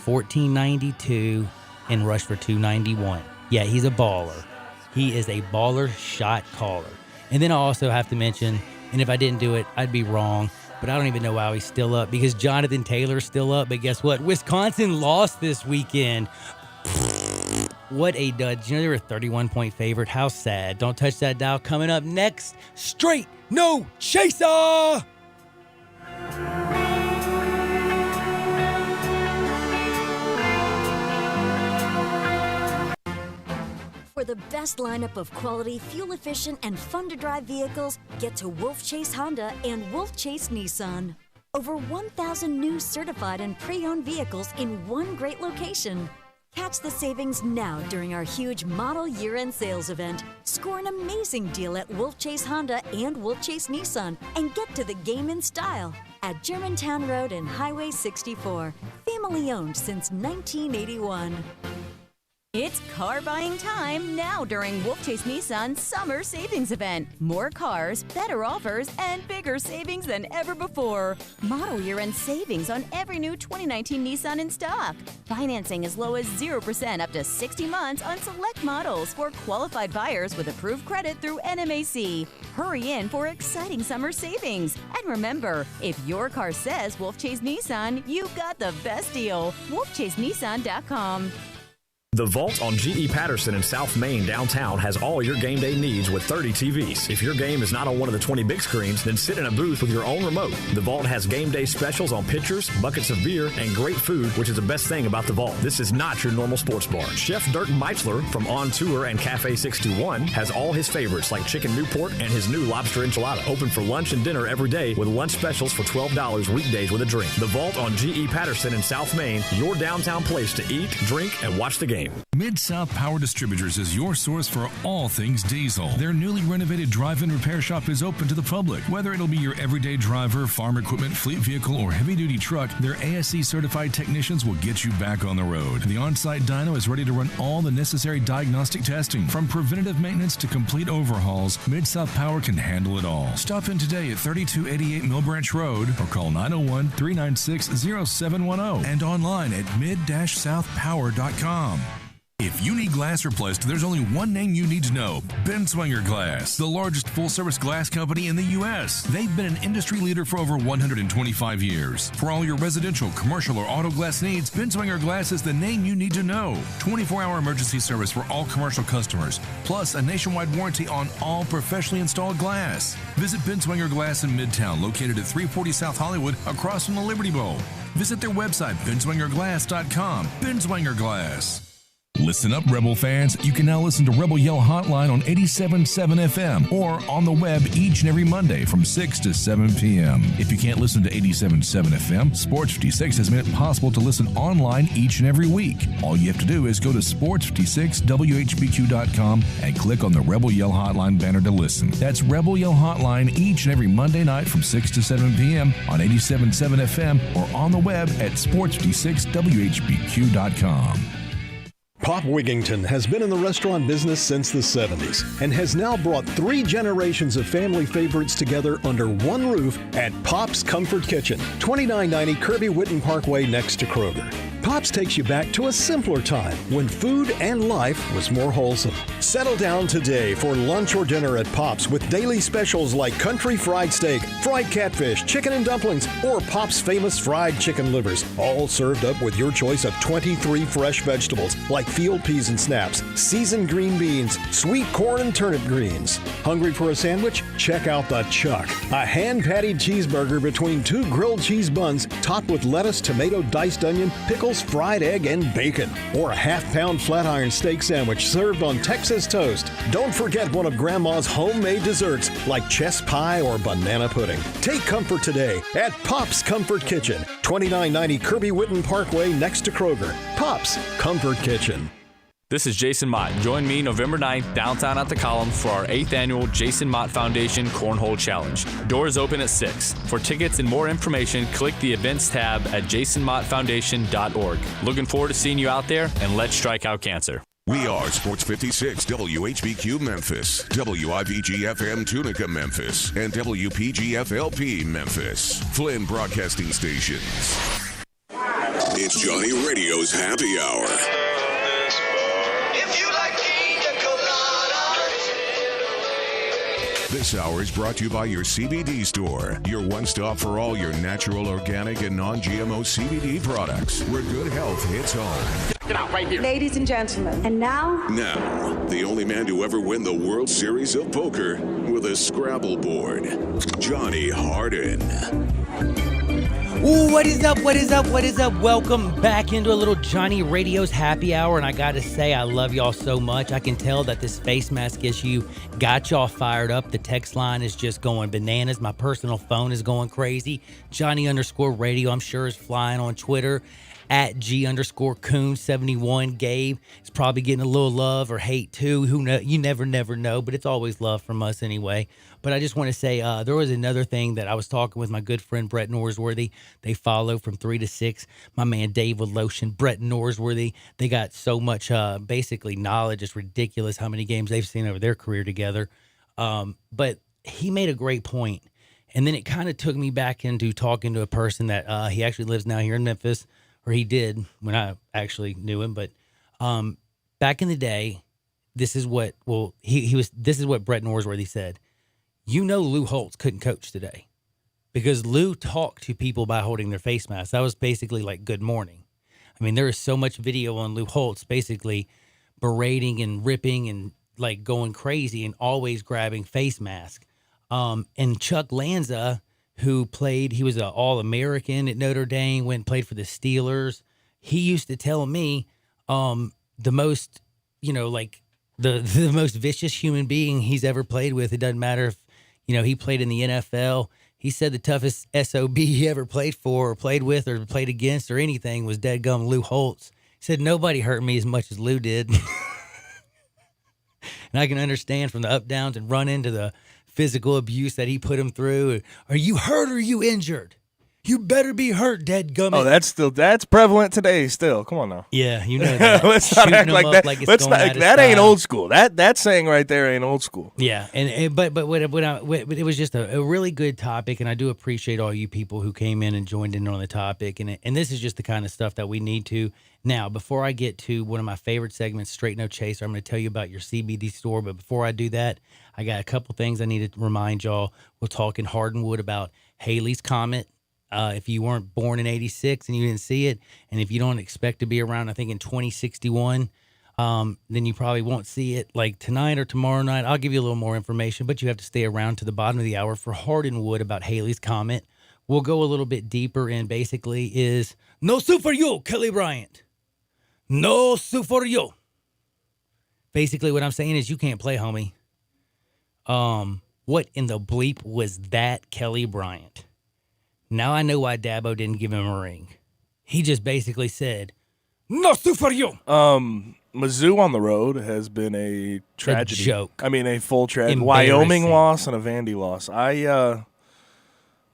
1492, and rushed for 291. Yeah, he's a baller. He is a baller shot caller. And then I also have to mention, and if I didn't do it, I'd be wrong, but I don't even know why he's still up, because Jonathan Taylor's still up. But guess what? Wisconsin lost this weekend. What a dud. You know they were a 31-point favorite. How sad. Don't touch that dial. Coming up next, Straight No Chaser! For the best lineup of quality, fuel-efficient, and fun-to-drive vehicles, get to Wolf Chase Honda and Wolf Chase Nissan. Over 1,000 new certified and pre-owned vehicles in one great location. Catch the savings now during our huge model year-end sales event. Score an amazing deal at Wolf Chase Honda and Wolf Chase Nissan and get to the game in style at Germantown Road and Highway 64. Family owned since 1981. It's car buying time now during Wolf Chase Nissan's Summer Savings Event. More cars, better offers, and bigger savings than ever before. Model year-end savings on every new 2019 Nissan in stock. Financing as low as 0% up to 60 months on select models for qualified buyers with approved credit through NMAC. Hurry in for exciting summer savings. And remember, if your car says Wolf Chase Nissan, you've got the best deal. WolfChaseNissan.com. The Vault on G.E. Patterson in South Main downtown has all your game day needs with 30 TVs. If your game is not on one of the 20 big screens, then sit in a booth with your own remote. The Vault has game day specials on pitchers, buckets of beer, and great food, which is the best thing about the Vault. This is not your normal sports bar. Chef Dirk Meitzler from On Tour and Cafe 621 has all his favorites like chicken Newport and his new lobster enchilada. Open for lunch and dinner every day with lunch specials for $12 weekdays with a drink. The Vault on G.E. Patterson in South Main, your downtown place to eat, drink, and watch the game. Mid-South Power Distributors is your source for all things diesel. Their newly renovated drive-in repair shop is open to the public. Whether it'll be your everyday driver, farm equipment, fleet vehicle, or heavy-duty truck, their ASE-certified technicians will get you back on the road. The on-site dyno is ready to run all the necessary diagnostic testing. From preventative maintenance to complete overhauls, Mid-South Power can handle it all. Stop in today at 3288 Mill Branch Road or call 901-396-0710 and online at mid-southpower.com. If you need glass replaced, there's only one name you need to know: Benswanger Glass, the largest full-service glass company in the U.S. They've been an industry leader for over 125 years. For all your residential, commercial, or auto glass needs, Benswanger Glass is the name you need to know. 24-hour emergency service for all commercial customers, plus a nationwide warranty on all professionally installed glass. Visit Benswanger Glass in Midtown, located at 340 South Hollywood, across from the Liberty Bowl. Visit their website, benswangerglass.com. Benswanger Glass. Listen up, Rebel fans. You can now listen to Rebel Yell Hotline on 87.7 FM or on the web each and every Monday from 6 to 7 p.m. If you can't listen to 87.7 FM, Sports 56 has made it possible to listen online each and every week. All you have to do is go to sports56whbq.com and click on the Rebel Yell Hotline banner to listen. That's Rebel Yell Hotline each and every Monday night from 6 to 7 p.m. on 87.7 FM or on the web at sports56whbq.com. Pop Wigington has been in the restaurant business since the 70s and has now brought 3 generations of family favorites together under one roof at Pop's Comfort Kitchen, 2990 Kirby Whitten Parkway next to Kroger. Pop's takes you back to a simpler time when food and life was more wholesome. Settle down today for lunch or dinner at Pop's with daily specials like country fried steak, fried catfish, chicken and dumplings, or Pop's famous fried chicken livers, all served up with your choice of 23 fresh vegetables like field peas and snaps, seasoned green beans, sweet corn and turnip greens. Hungry for a sandwich? Check out the Chuck, a hand-patted cheeseburger between 2 grilled cheese buns topped with lettuce, tomato, diced onion, pickles, fried egg, and bacon. Or a half-pound flat iron steak sandwich served on Texas toast. Don't forget one of Grandma's homemade desserts like chess pie or banana pudding. Take comfort today at Pop's Comfort Kitchen, 2990 Kirby Whitten Parkway next to Kroger. Pop's Comfort Kitchen. This is Jason Mott. Join me November 9th downtown at the Columns for our 8th annual Jason Mott Foundation Cornhole Challenge. Doors open at 6. For tickets and more information, click the events tab at jasonmottfoundation.org. Looking forward to seeing you out there, and let's strike out cancer. We are Sports 56 WHBQ Memphis, WIVG-FM Tunica Memphis, and WPG-FLP Memphis. Flynn Broadcasting Stations. It's Johnny Radio's Happy Hour. This hour is brought to you by your CBD store, your one-stop for all your natural, organic, and non-GMO CBD products, where good health hits home. Get out right here. Ladies and gentlemen. And now? Now, the only man to ever win the World Series of Poker with a Scrabble board, Johnny Harden. Ooh, what is up? What is up? What is up? Welcome back into a little Johnny Radio's Happy Hour, and I gotta say, I love y'all so much. I can tell that this face mask issue got y'all fired up. The text line is just going bananas. My personal phone is going crazy. Johnny_radio, I'm sure, is flying on Twitter at G_Coon71. Gabe is probably getting a little love or hate too. Who know? You never know, but it's always love from us anyway. But I just want to say there was another thing that I was talking with my good friend Brett Norsworthy. They follow from 3 to 6. My man David Lotion, Brett Norsworthy. They got so much basically knowledge. It's ridiculous how many games they've seen over their career together. But he made a great point. And then it kind of took me back into talking to a person that he actually lives now here in Memphis, or he did when I actually knew him. But back in the day, this is what this is what Brett Norsworthy said. You know, Lou Holtz couldn't coach today because Lou talked to people by holding their face masks. That was basically like good morning. I mean, there is so much video on Lou Holtz basically berating and ripping and like going crazy and always grabbing face mask. And Chuck Lanza, who he was an All-American at Notre Dame, went and played for the Steelers. He used to tell me the most, the most vicious human being he's ever played with. It doesn't matter if, he played in the NFL. He said the toughest SOB he ever played for or played with or played against or anything was deadgum Lou Holtz. He said, nobody hurt me as much as Lou did. And I can understand from the up downs and run into the physical abuse that he put him through. Are you hurt or are you injured? You better be hurt, dadgummit. Oh, that's prevalent today still. Come on now. Yeah, you know that. Let's not act like that. That ain't old school. That saying right there ain't old school. Yeah, but it was just a really good topic, and I do appreciate all you people who came in and joined in on the topic, and this is just the kind of stuff that we need to. Now, before I get to one of my favorite segments, Straight No Chaser, I'm going to tell you about your CBD store, but before I do that, I got a couple things I need to remind y'all. We're talking Hardenwood about Halley's Comet. If you weren't born in 86 and you didn't see it, and if you don't expect to be around, I think, in 2061, then you probably won't see it like tonight or tomorrow night. I'll give you a little more information, but you have to stay around to the bottom of the hour for Hardenwood about Halley's Comet. We'll go a little bit deeper and basically is no soup for you, Kelly Bryant. No soup for you. Basically what I'm saying is you can't play, homie. What in the bleep was that, Kelly Bryant? Now I know why Dabo didn't give him a ring. He just basically said, no soup for you. Mizzou on the road has been a tragedy. A joke. I mean, a full tragedy. Wyoming loss and a Vandy loss.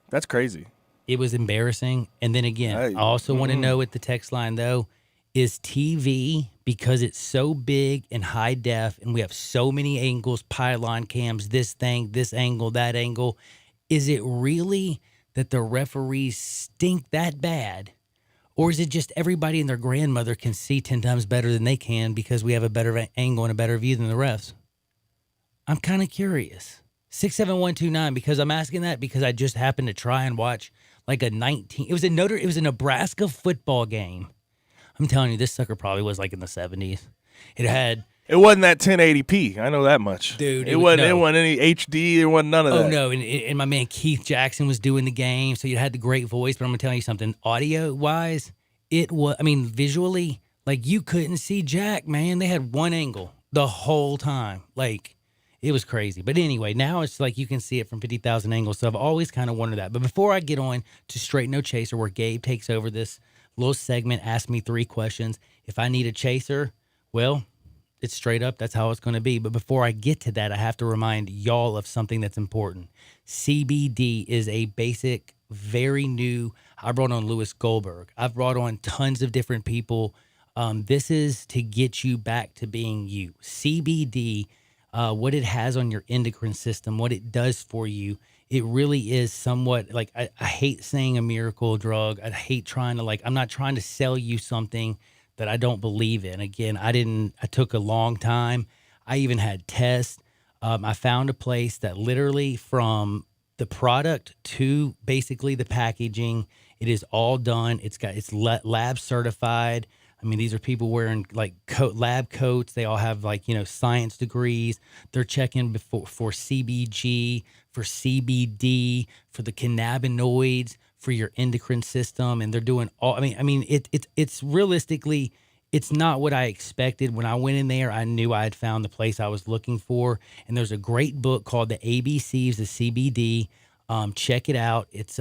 That's crazy. It was embarrassing. And then again, I also want to know at the text line, though, is TV, because it's so big and high def and we have so many angles, pylon cams, this thing, this angle, that angle. Is it really that the referees stink that bad? Or is it just everybody and their grandmother can see 10 times better than they can because we have a better angle and a better view than the refs? I'm kind of curious. 67129, because I'm asking that because I just happened to try and watch like it was a Nebraska football game. I'm telling you, this sucker probably was like in the 70s. It wasn't that 1080p. I know that much. Dude, it wasn't any HD. There wasn't none of that. Oh, no. And my man Keith Jackson was doing the game, so you had the great voice. But I'm going to tell you something. Audio-wise, visually, like you couldn't see Jack, man. They had one angle the whole time. Like, it was crazy. But anyway, now it's like you can see it from 50,000 angles. So I've always kind of wondered that. But before I get on to Straight No Chaser, where Gabe takes over this little segment, ask me 3 questions. If I need a chaser, well, it's straight up. That's how it's going to be. But before I get to that, I have to remind y'all of something that's important. CBD is a basic, very new. I brought on Lewis Goldberg. I've brought on tons of different people. This is to get you back to being you. CBD, what it has on your endocrine system, what it does for you, it really is somewhat like, I hate saying a miracle drug. I hate trying to I'm not trying to sell you something that I don't believe in. Again, I took a long time. I even had tests. I found a place that literally from the product to basically the packaging, it is all done. It's lab certified. I mean, these are people wearing lab coats. They all have science degrees. They're checking for CBG, for CBD, for the cannabinoids, for your endocrine system, and they're doing all. It's realistically, it's not what I expected. When I went in there, I knew I had found the place I was looking for. And there's a great book called The ABCs of CBD. Check it out. It's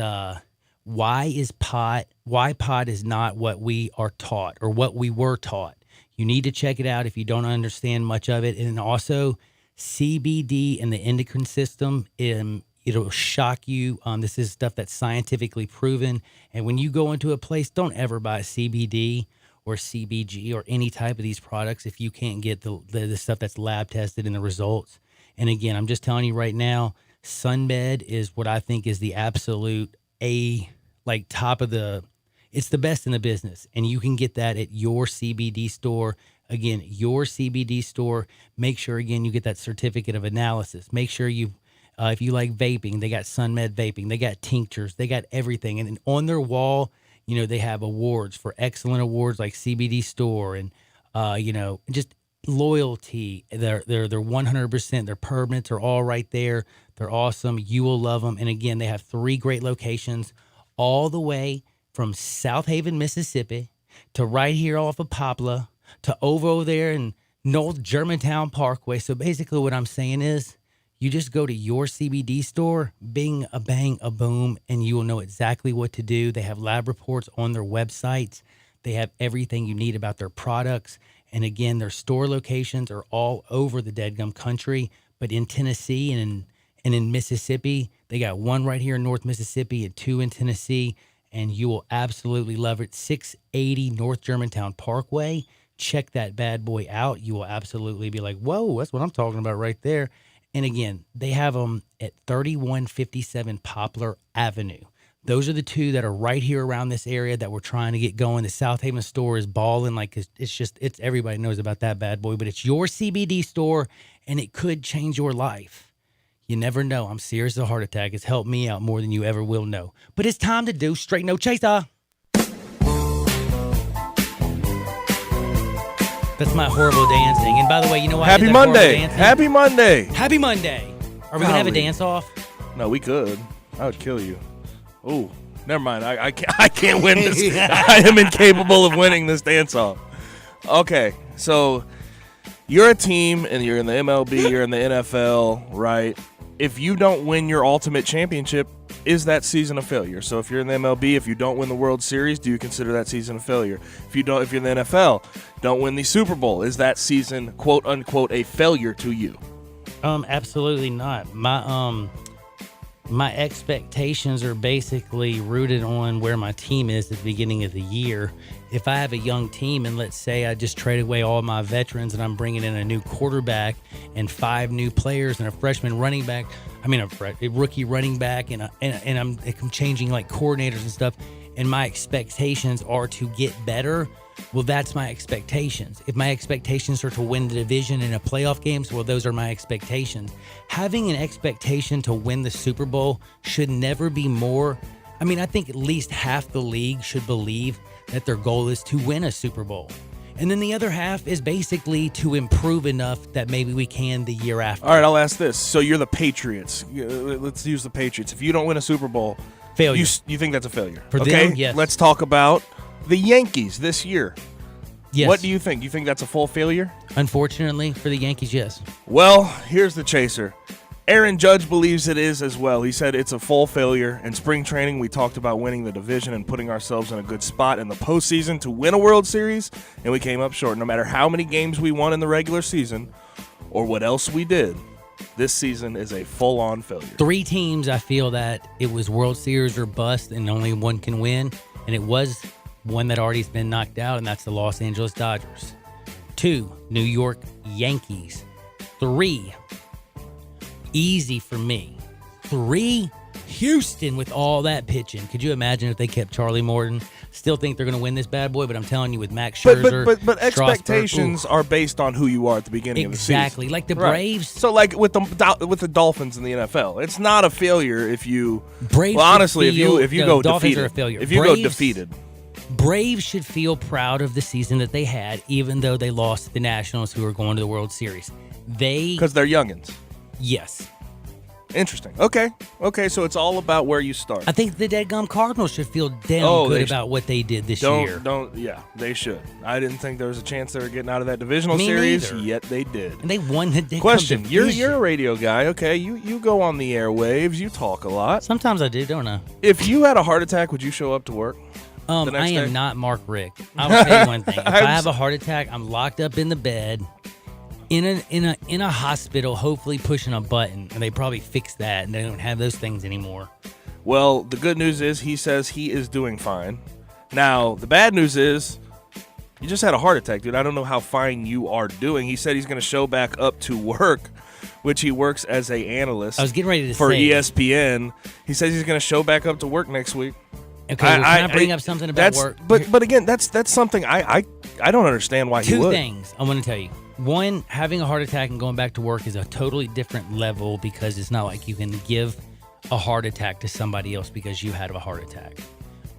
why pot is not what we are taught or what we were taught. You need to check it out if you don't understand much of it. And also CBD and the endocrine system, it'll shock you. This is stuff that's scientifically proven. And when you go into a place, don't ever buy CBD or CBG or any type of these products if you can't get the stuff that's lab tested and the results. And again, I'm just telling you right now, Sunmed is what I think is the absolute top of it's the best in the business. And you can get that at your CBD store. Again, your CBD store. Make sure, again, you get that certificate of analysis. Make sure if you like vaping, they got Sunmed vaping. They got tinctures. They got everything. And then on their wall, they have awards for excellent awards like CBD store and, just loyalty. They're 100%. Their permits are all right there. They're awesome. You will love them. And again, they have 3 great locations all the way from South Haven, Mississippi to right here off of Poplar to over there in North Germantown Parkway. So basically what I'm saying is you just go to your CBD store, bing, a bang, a boom, and you will know exactly what to do. They have lab reports on their websites. They have everything you need about their products. And again, their store locations are all over the deadgum country, but in Tennessee and in Mississippi, they got 1 right here in North Mississippi and 2 in Tennessee, and you will absolutely love it. 680 North Germantown Parkway. Check that bad boy out. You will absolutely be like, whoa, that's what I'm talking about right there. And again, they have them at 3157 Poplar Avenue. Those are the 2 that are right here around this area that we're trying to get going. The South Haven store is balling. It's everybody knows about that bad boy, but it's your CBD store, and it could change your life. You never know. I'm serious as a heart attack. It's helped me out more than you ever will know. But it's time to do Straight No Chaser. That's my horrible dancing. And by the way, you know what? Happy Monday. Happy Monday. Happy Monday. Are we going to have a dance off? No, we could. I would kill you. Oh, never mind. I can't win this. I am incapable of winning this dance off. Okay, so you're a team and you're in the MLB, you're in the NFL, right? If you don't win your ultimate championship, is that season a failure? So if you're in the MLB, if you don't win the World Series, do you consider that season a failure? If you're in the NFL, don't win the Super Bowl, is that season, quote unquote, a failure to you? Absolutely not. my expectations are basically rooted on where my team is at the beginning of the year. If I have a young team and let's say I just trade away all my veterans and I'm bringing in a new quarterback and 5 new players and a freshman running back, a rookie running back, and I'm changing like coordinators and stuff, and my expectations are to get better, well, that's my expectations. If my expectations are to win the division in a playoff games, well, those are my expectations. Having an expectation to win the Super Bowl should never be more. I think at least half the league should believe that their goal is to win a Super Bowl. And then the other half is basically to improve enough that maybe we can the year after. All right, I'll ask this. So you're the Patriots. Let's use the Patriots. If you don't win a Super Bowl, failure. You think that's a failure? For okay? them, yes. Let's talk about the Yankees this year. Yes. What do you think? You think that's a full failure? Unfortunately, for the Yankees, yes. Well, here's the chaser. Aaron Judge believes it is as well. He said it's a full failure. In spring training, we talked about winning the division and putting ourselves in a good spot in the postseason to win a World Series, and we came up short. No matter how many games we won in the regular season or what else we did, this season is a full-on failure. 3 teams, I feel that it was World Series or bust, and only one can win, and it was one that already has been knocked out, and that's the Los Angeles Dodgers. 2, New York Yankees. 3, easy for me. 3, Houston with all that pitching. Could you imagine if they kept Charlie Morton? Still think they're going to win this bad boy, but I'm telling you, with Max Scherzer, but Strasburg, expectations are based on who you are at the beginning of the season. Exactly, like the Braves. So, like with the Dolphins in the NFL, it's not a failure if you. Braves. Well, honestly, if you go Dolphins defeated, are a failure. if you go defeated. Braves should feel proud of the season that they had, even though they lost to the Nationals, who are going to the World Series. Because they're youngins. Yes. Interesting. Okay, so it's all about where you start. I think the deadgum Cardinals should feel damn good about what they did this year. They should. I didn't think there was a chance they were getting out of that divisional Me series, neither. yet they did. And they won the deadgum Question: division. You're a radio guy, okay? You go on the airwaves, you talk a lot. Sometimes I do, don't I? If you had a heart attack, would you show up to work? I the next am day? not Mark Rick. I'll tell you one thing: if I have a heart attack, I'm locked up in the bed, in a hospital, hopefully pushing a button, and they probably fixed that, and they don't have those things anymore. Well, the good news is he says he is doing fine. Now, the bad news is you just had a heart attack, dude. I don't know how fine you are doing. He said he's going to show back up to work, which he works as an analyst. I was getting ready to for say ESPN. He says he's going to show back up to work next week. Okay, can I bring up something about work? But again, that's something I don't understand why he would. 2 things I want to tell you. One, having a heart attack and going back to work is a totally different level, because it's not like you can give a heart attack to somebody else because you had a heart attack.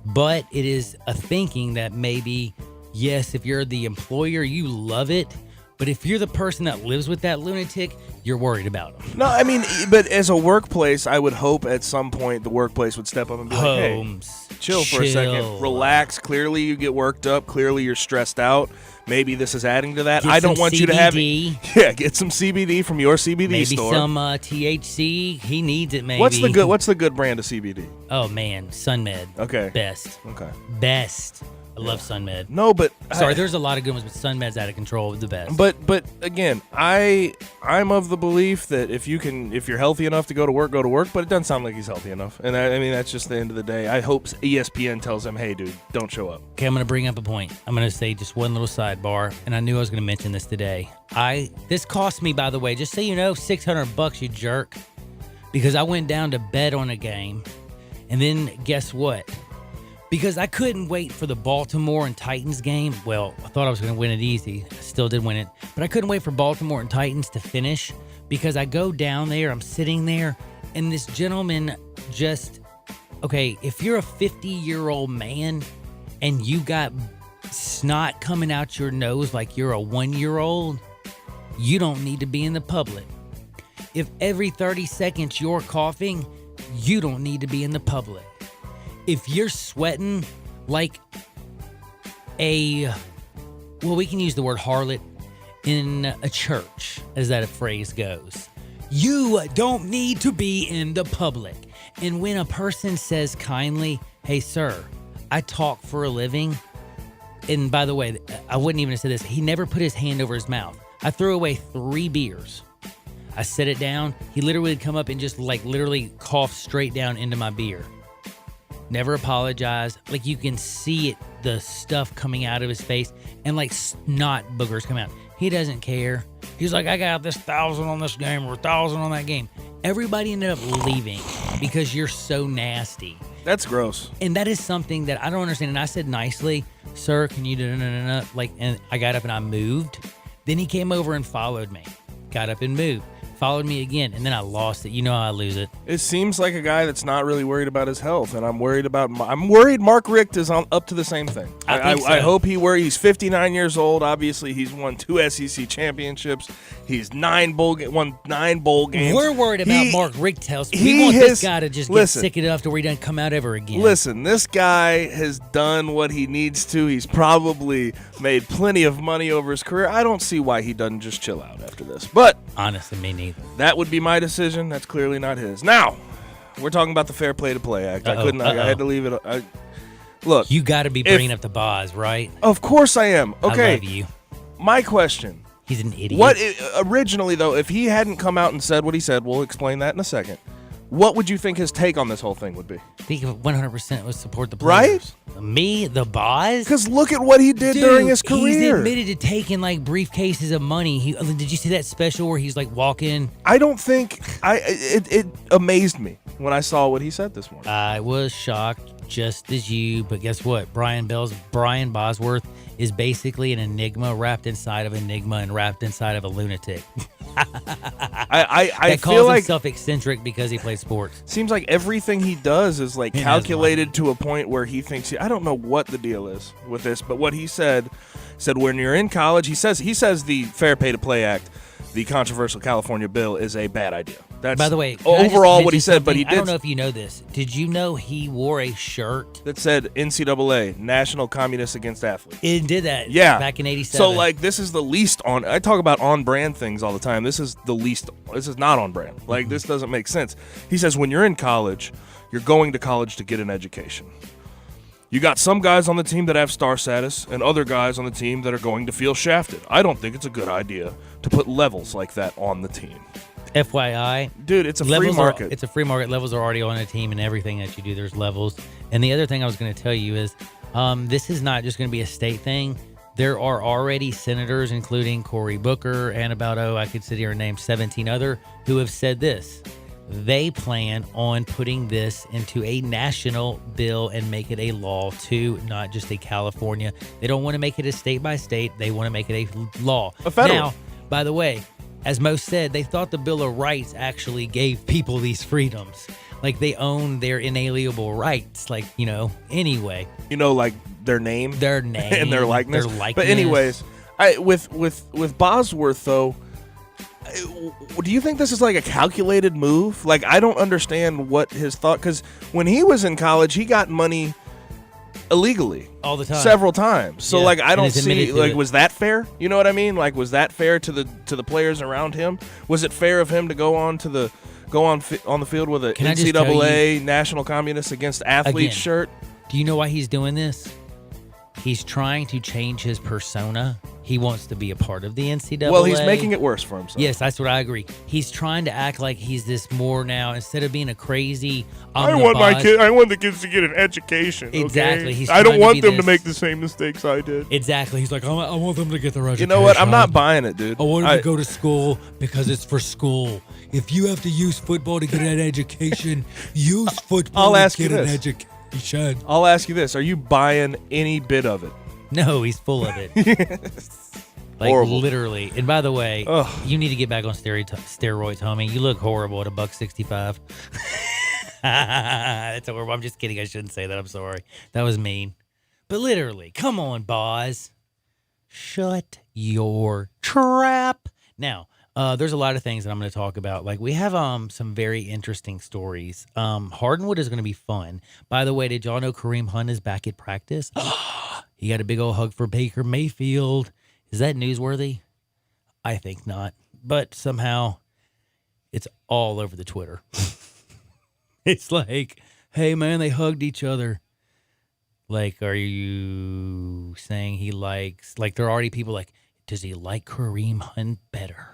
But it is a thinking that maybe, yes, if you're the employer, you love it. But if you're the person that lives with that lunatic, you're worried about him. No, I mean, but as a workplace, I would hope at some point the workplace would step up and be like, hey, chill for a second. Relax. Clearly you get worked up. Clearly you're stressed out. Maybe this is adding to that. Get I don't some want you to have CBD. Yeah, get some CBD from your CBD Maybe store. some THC. He needs it, maybe. What's the good brand of CBD? Oh, man. SunMed. Okay. Best. Okay. Best. I love SunMed. No, but sorry, there's a lot of good ones, but SunMed's out of control with the best. But again, I'm of the belief that if you're healthy enough to go to work, but it doesn't sound like he's healthy enough. And I mean, that's just the end of the day. I hope ESPN tells him, hey, dude, don't show up. Okay, I'm going to bring up a point. I'm going to say just one little sidebar, and I knew I was going to mention this today. This cost me, by the way, just so you know, $600, you jerk, because I went down to bet on a game, and then guess what? Because I couldn't wait for the Baltimore and Titans game. Well, I thought I was going to win it easy. I still did win it. But I couldn't wait for Baltimore and Titans to finish, because I go down there, I'm sitting there, and this gentleman just, okay, if you're a 50-year-old man and you got snot coming out your nose like you're a 1-year-old, you don't need to be in the public. If every 30 seconds you're coughing, you don't need to be in the public. If you're sweating like we can use the word harlot in a church, as that phrase goes, you don't need to be in the public. And when a person says kindly, hey, sir, I talk for a living. And by the way, I wouldn't even have said this. He never put his hand over his mouth. I threw away 3 beers. I set it down. He literally would come up and just like literally cough straight down into my beer. Never apologized. Like you can see it, the stuff coming out of his face, and like snot boogers come out. He doesn't care. He's like, I got this 1,000 on this game or 1,000 on that game. Everybody ended up leaving because you're so nasty. That's gross. And that is something that I don't understand. And I said nicely, sir, can you do like, and I got up and I moved. Then he came over and followed me. Got up and moved. Followed me again, and then I lost it. You know how I lose it. It seems like a guy that's not really worried about his health, and I'm worried Mark Richt is up to the same thing. I hope he's 59 years old. Obviously, he's won 2 SEC championships. He's won 9 bowl games. We're worried about Mark Richt health. We want this guy to just get sick enough to where he doesn't come out ever again. Listen, this guy has done what he needs to. He's probably made plenty of money over his career. I don't see why he doesn't just chill out after this. But honestly, me neither. That would be my decision. That's clearly not his. Now, we're talking about the Fair Play to Play Act. I had to leave it. Look, you got to be bringing up the Boz, right? Of course I am. Okay. I love you. My question. He's an idiot. What originally though, if he hadn't come out and said what he said, we'll explain that in a second. What would you think his take on this whole thing would be? I think 100% would support the players. Right? Me, the Boz? Because look at what he did during his career. He's admitted to taking like briefcases of money. Did you see that special where he's like walking? I don't think it amazed me when I saw what he said this morning. I was shocked, just as you. But guess what? Brian Bosworth is basically an enigma wrapped inside of enigma and wrapped inside of a lunatic. I calls feel like himself eccentric because he plays sports. Seems like everything he does is like calculated to a point where he thinks I don't know what the deal is with this, but what he said when you're in college, he says the Fair Pay to Play Act, the controversial California bill, is a bad idea. That's by the way, overall what he said, but he did. I don't know if you know this. Did you know he wore a shirt that said NCAA, National Communists Against Athletes? It did that. Yeah, back in '87. So like, this is the least on. I talk about on brand things all the time. This is the least. This is not on brand. Like this doesn't make sense. He says when you're in college, you're going to college to get an education. You got some guys on the team that have star status and other guys on the team that are going to feel shafted. I don't think it's a good idea to put levels like that on the team. FYI, dude, it's a free market. It's a free market. Levels are already on a team, and everything that you do, there's levels. And the other thing I was going to tell you is, this is not just going to be a state thing. There are already senators, including Cory Booker, and I could sit here and name 17 other, who have said this. They plan on putting this into a national bill and make it a law too, not just a California. They don't want to make it a state by state. They want to make it a law. A federal. Now, by the way, as most said, they thought the Bill of Rights actually gave people these freedoms. Like they own their inalienable rights. Like, anyway. Like their name? Their name. And their likeness. But anyways, with Bosworth, though, do you think this is like a calculated move? Like, I don't understand what his thought, because when he was in college, he got money illegally all the time, several times. So yeah. I don't see was that fair? You know what I mean? Like, was that fair to the players around him? Was it fair of him to go on the field with a NCAA National Communists Against Athletes shirt? Do you know why he's doing this? He's trying to change his persona. He wants to be a part of the NCAA. Well, he's making it worse for himself. Yes, that's what I agree. He's trying to act like he's this more now, instead of being a crazy. I want the kids to get an education. Exactly. Okay? I don't want them to make the same mistakes I did. Exactly. He's like, I want them to get their education. You know what? I'm not buying it, dude. I want them to go to school because it's for school. If you have to use football to get an education, use football to get an education. I'll ask you this: are you buying any bit of it? No, he's full of it. Like horrible. Literally. And by the way, you need to get back on steroids, homie. You look horrible at $165. That's horrible. I'm just kidding. I shouldn't say that. I'm sorry. That was mean. But literally, come on, Boz. Shut your trap. Now, there's a lot of things that I'm going to talk about. Like, we have some very interesting stories. Hardenwood is going to be fun. By the way, did y'all know Kareem Hunt is back at practice? He got a big old hug for Baker Mayfield. Is that newsworthy? I think not. But somehow it's all over the Twitter. It's like, hey, man, they hugged each other. Like, are you saying he likes... Like, there are already people like, does he like Kareem Hunt better?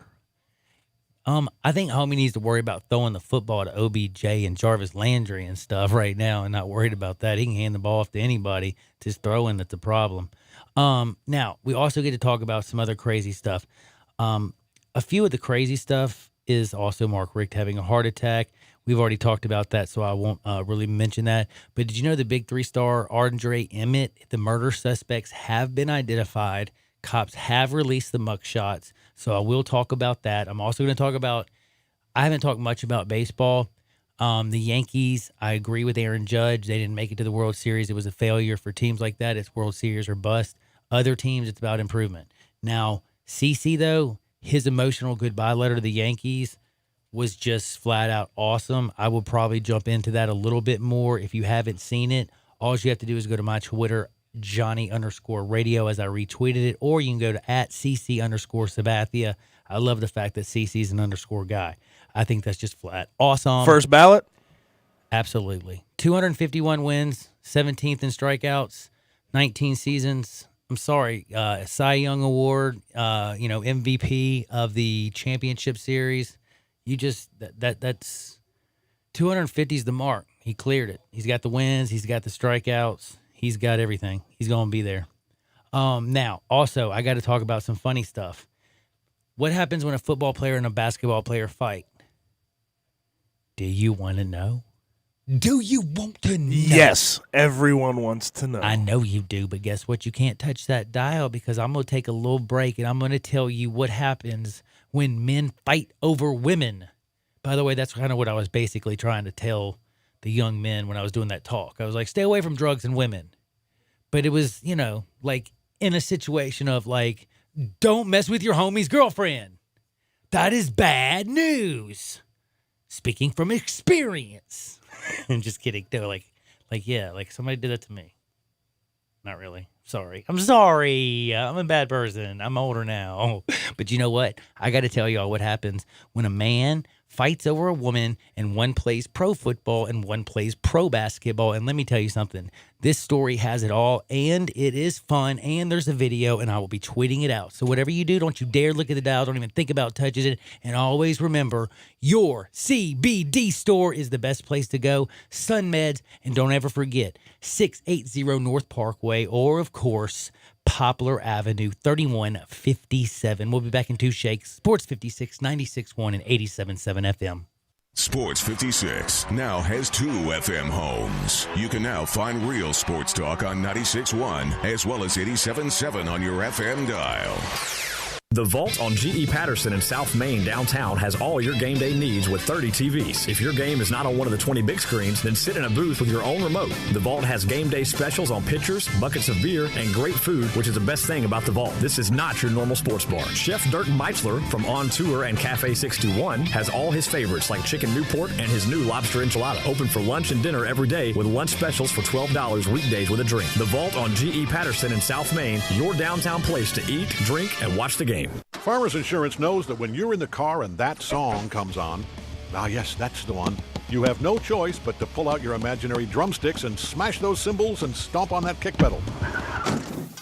I think homie needs to worry about throwing the football to OBJ and Jarvis Landry and stuff right now, and not worried about that. He can hand the ball off to anybody. It's his throwing that's a problem. Now, we also get to talk about some other crazy stuff. A few of the crazy stuff is also Mark Richt having a heart attack. We've already talked about that, so I won't really mention that. But did you know the big 3-star Andre Emmett, the murder suspects have been identified. Cops have released the mugshots, so I will talk about that. I'm also going to talk about, I haven't talked much about baseball. The Yankees, I agree with Aaron Judge. They didn't make it to the World Series. It was a failure for teams like that. It's World Series or bust. Other teams, it's about improvement. Now, CeCe, though, his emotional goodbye letter to the Yankees was just flat out awesome. I will probably jump into that a little bit more. If you haven't seen it, all you have to do is go to my Twitter, Johnny_radio, as I retweeted it, or you can go to @CC_Sabathia. I love the fact that CC's an underscore guy. I think that's just flat awesome. First ballot? Absolutely. 251 wins, 17th in strikeouts, 19 seasons. I'm sorry, Cy Young Award, MVP of the championship series. You just that's 250 is the mark. He cleared it. He's got the wins. He's got the strikeouts. He's got everything. He's going to be there. Now, also, I got to talk about some funny stuff. What happens when a football player and a basketball player fight? Do you want to know? Do you want to know? Yes, everyone wants to know. I know you do, but guess what? You can't touch that dial because I'm going to take a little break and I'm going to tell you what happens when men fight over women. By the way, that's kind of what I was basically trying to tell the young men when I was doing that talk. I was like, stay away from drugs and women. But it was, like in a situation of like, don't mess with your homie's girlfriend. That is bad news. Speaking from experience. I'm just kidding. No, like somebody did that to me. Not really. Sorry. I'm sorry. I'm a bad person. I'm older now. But you know what? I got to tell y'all what happens when a man fights over a woman and one plays pro football and one plays pro basketball. And let me tell you something. This story has it all, and it is fun, and there's a video, and I will be tweeting it out. So whatever you do, don't you dare look at the dial. Don't even think about touching it. And always remember, your CBD store is the best place to go. Sun Meds, and don't ever forget, 680 North Parkway, or, of course, Poplar Avenue, 3157. We'll be back in 2 shakes. Sports 56, 96.1 and 87.7 FM. Sports 56 now has 2 FM homes. You can now find real sports talk on 96.1 as well as 87.7 on your FM dial. The Vault on G.E. Patterson in South Main downtown has all your game day needs with 30 TVs. If your game is not on one of the 20 big screens, then sit in a booth with your own remote. The Vault has game day specials on pitchers, buckets of beer, and great food, which is the best thing about the Vault. This is not your normal sports bar. Chef Dirk Meitzler from On Tour and Cafe 621 has all his favorites like Chicken Newport and his new lobster enchilada. Open for lunch and dinner every day with lunch specials for $12 weekdays with a drink. The Vault on G.E. Patterson in South Main, your downtown place to eat, drink, and watch the game. Farmers Insurance knows that when you're in the car and that song comes on, yes, that's the one, you have no choice but to pull out your imaginary drumsticks and smash those cymbals and stomp on that kick pedal,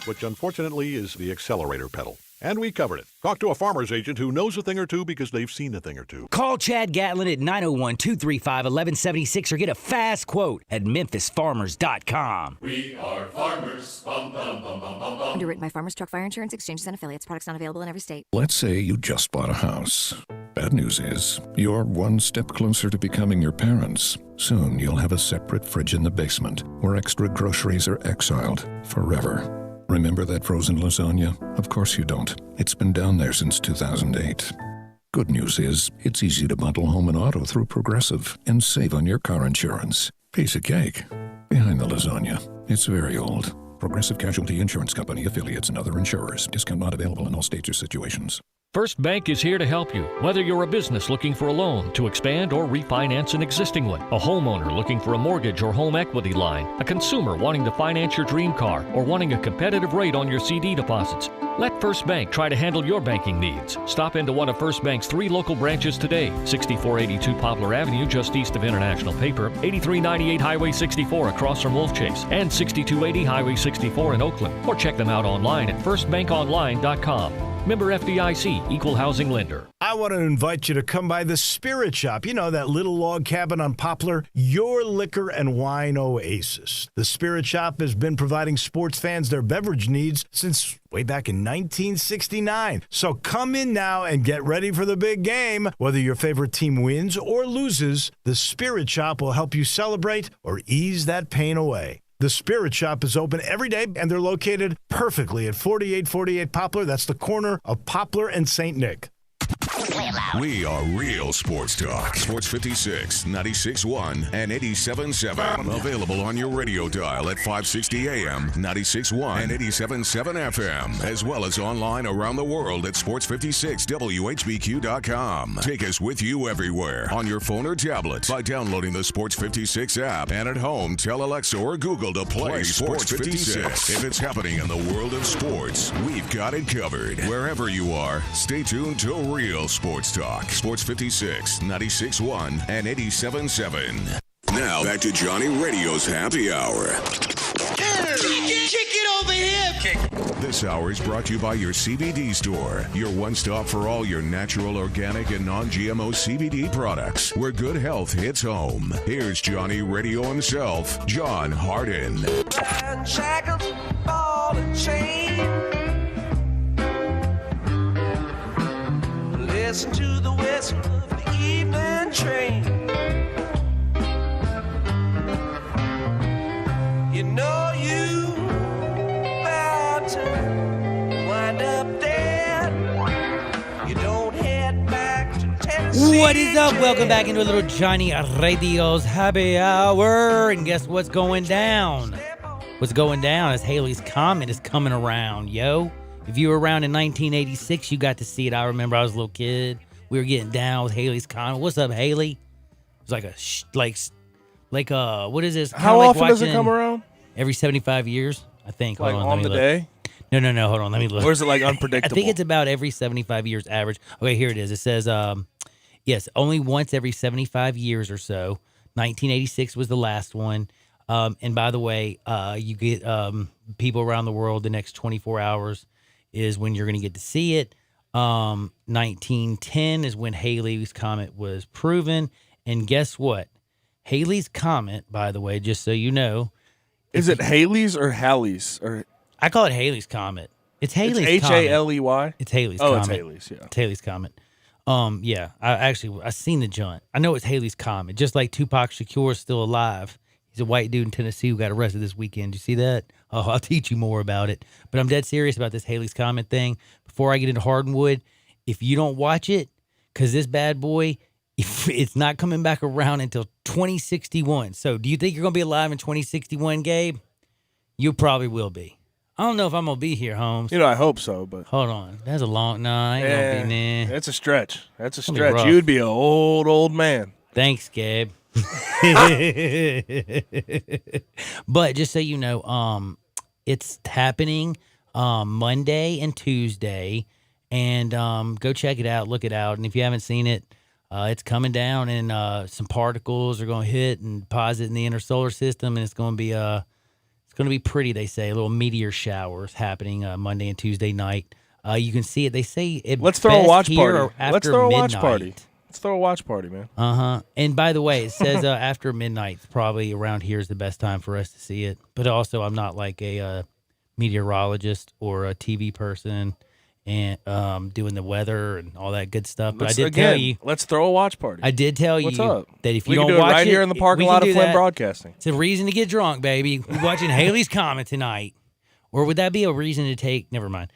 which unfortunately is the accelerator pedal. And we covered it. Talk to a farmer's agent who knows a thing or two because they've seen a thing or two. Call Chad Gatlin at 901-235-1176 or get a fast quote at memphisfarmers.com. We are farmers. Bum, bum, bum, bum, bum, bum. Underwritten by Farmers Truck Fire Insurance Exchanges and Affiliates. Products not available in every state. Let's say you just bought a house. Bad news is, you're one step closer to becoming your parents. Soon you'll have a separate fridge in the basement where extra groceries are exiled forever. Remember that frozen lasagna? Of course you don't. It's been down there since 2008. Good news is, it's easy to bundle home and auto through Progressive and save on your car insurance. Piece of cake. Behind the lasagna, it's very old. Progressive Casualty Insurance Company, affiliates, and other insurers. Discount not available in all states or situations. First Bank is here to help you, whether you're a business looking for a loan to expand or refinance an existing one, a homeowner looking for a mortgage or home equity line, a consumer wanting to finance your dream car, or wanting a competitive rate on your CD deposits. Let First Bank try to handle your banking needs. Stop into one of First Bank's 3 local branches today, 6482 Poplar Avenue, just east of International Paper, 8398 Highway 64 across from Wolf Chase, and 6280 Highway 64 in Oakland. Or check them out online at firstbankonline.com. Member FDIC, Equal Housing Lender. I want to invite you to come by the Spirit Shop. You know, that little log cabin on Poplar? Your liquor and wine oasis. The Spirit Shop has been providing sports fans their beverage needs since way back in 1969. So come in now and get ready for the big game. Whether your favorite team wins or loses, the Spirit Shop will help you celebrate or ease that pain away. The Spirit Shop is open every day, and they're located perfectly at 4848 Poplar. That's the corner of Poplar and St. Nick. We are real sports talk. Sports 56, 96.1, and 87.7. Available on your radio dial at 560 AM, 96.1, and 87.7 FM, as well as online around the world at sports56whbq.com. Take us with you everywhere on your phone or tablet by downloading the Sports 56 app, and at home, tell Alexa or Google to play Sports 56. If it's happening in the world of sports, we've got it covered. Wherever you are, stay tuned to Real Sports Talk. Sports 56, 96.1, and 87.7. Now, back to Johnny Radio's Happy Hour. Kick it over here. This hour is brought to you by your CBD store, your one-stop for all your natural, organic, and non-GMO CBD products, where good health hits home. Here's Johnny Radio himself, John Harden. Shackles, ball and chain. Listen to the whistle of the evening train. You know you about to wind up dead. You don't head back to Tennessee. What is up? Welcome back into a little Johnny Radio's Happy Hour. And guess what's going down? What's going down is Halley's Comet is coming around, yo. If you were around in 1986, you got to see it. I remember I was a little kid. We were getting down with Halley's Comet. What's up, Haley? It's like what is this? How like often does it come around? Every 75 years, I think. Like Hold on, on the day? No, hold on, let me look. Or is it like unpredictable? I think it's about every 75 years average. Okay, here it is. It says, yes, only once every 75 years or so. 1986 was the last one. And by the way, you get people around the world the next 24 hours is when you're going to get to see it. 1910 is when Halley's Comet was proven. And guess what? Halley's Comet, by the way, just so you know. Is it Halley's or Halley's? Or I call it Halley's Comet. It's Halley's Comet. H-A-L-E-Y? It's Halley's Comet. Comet. It's Halley's, yeah. It's Halley's Comet. Yeah, I seen the joint. I know it's Halley's Comet. Just like Tupac Shakur is still alive. He's a white dude in Tennessee who got arrested this weekend. Did you see that? Oh, I'll teach you more about it. But I'm dead serious about this Halley's Comet thing. Before I get into Hardwood, if you don't watch it, because this bad boy, it's not coming back around until 2061. So do you think you're going to be alive in 2061, Gabe? You probably will be. I don't know if I'm going to be here, Holmes. You know, I hope so, but... Hold on. That's a long... No, I ain't going to be, nah. That's a stretch. That's a It'll be stretch. rough. You'd be an old man. Thanks, Gabe. But just so you know, it's happening Monday and Tuesday, and go check it out, look it out. And if you haven't seen it, it's coming down, and some particles are going to hit and deposit in the inner solar system, and it's going to be pretty. They say little meteor showers happening Monday and Tuesday night. You can see it. They say it. Let's throw a watch party. Let's throw a watch party. Let's throw a watch party, man. And by the way, it says after midnight, probably around here is the best time for us to see it. But also, I'm not like a meteorologist or a TV person and doing the weather and all that good stuff. But I did tell you, let's throw a watch party. I did tell What's you up? that if you We can don't do it watch right it, here in the parking we can lot of do Flynn that. Broadcasting. It's a reason to get drunk, baby. We're watching Halley's Comet tonight. Or would that be a reason to take? Never mind.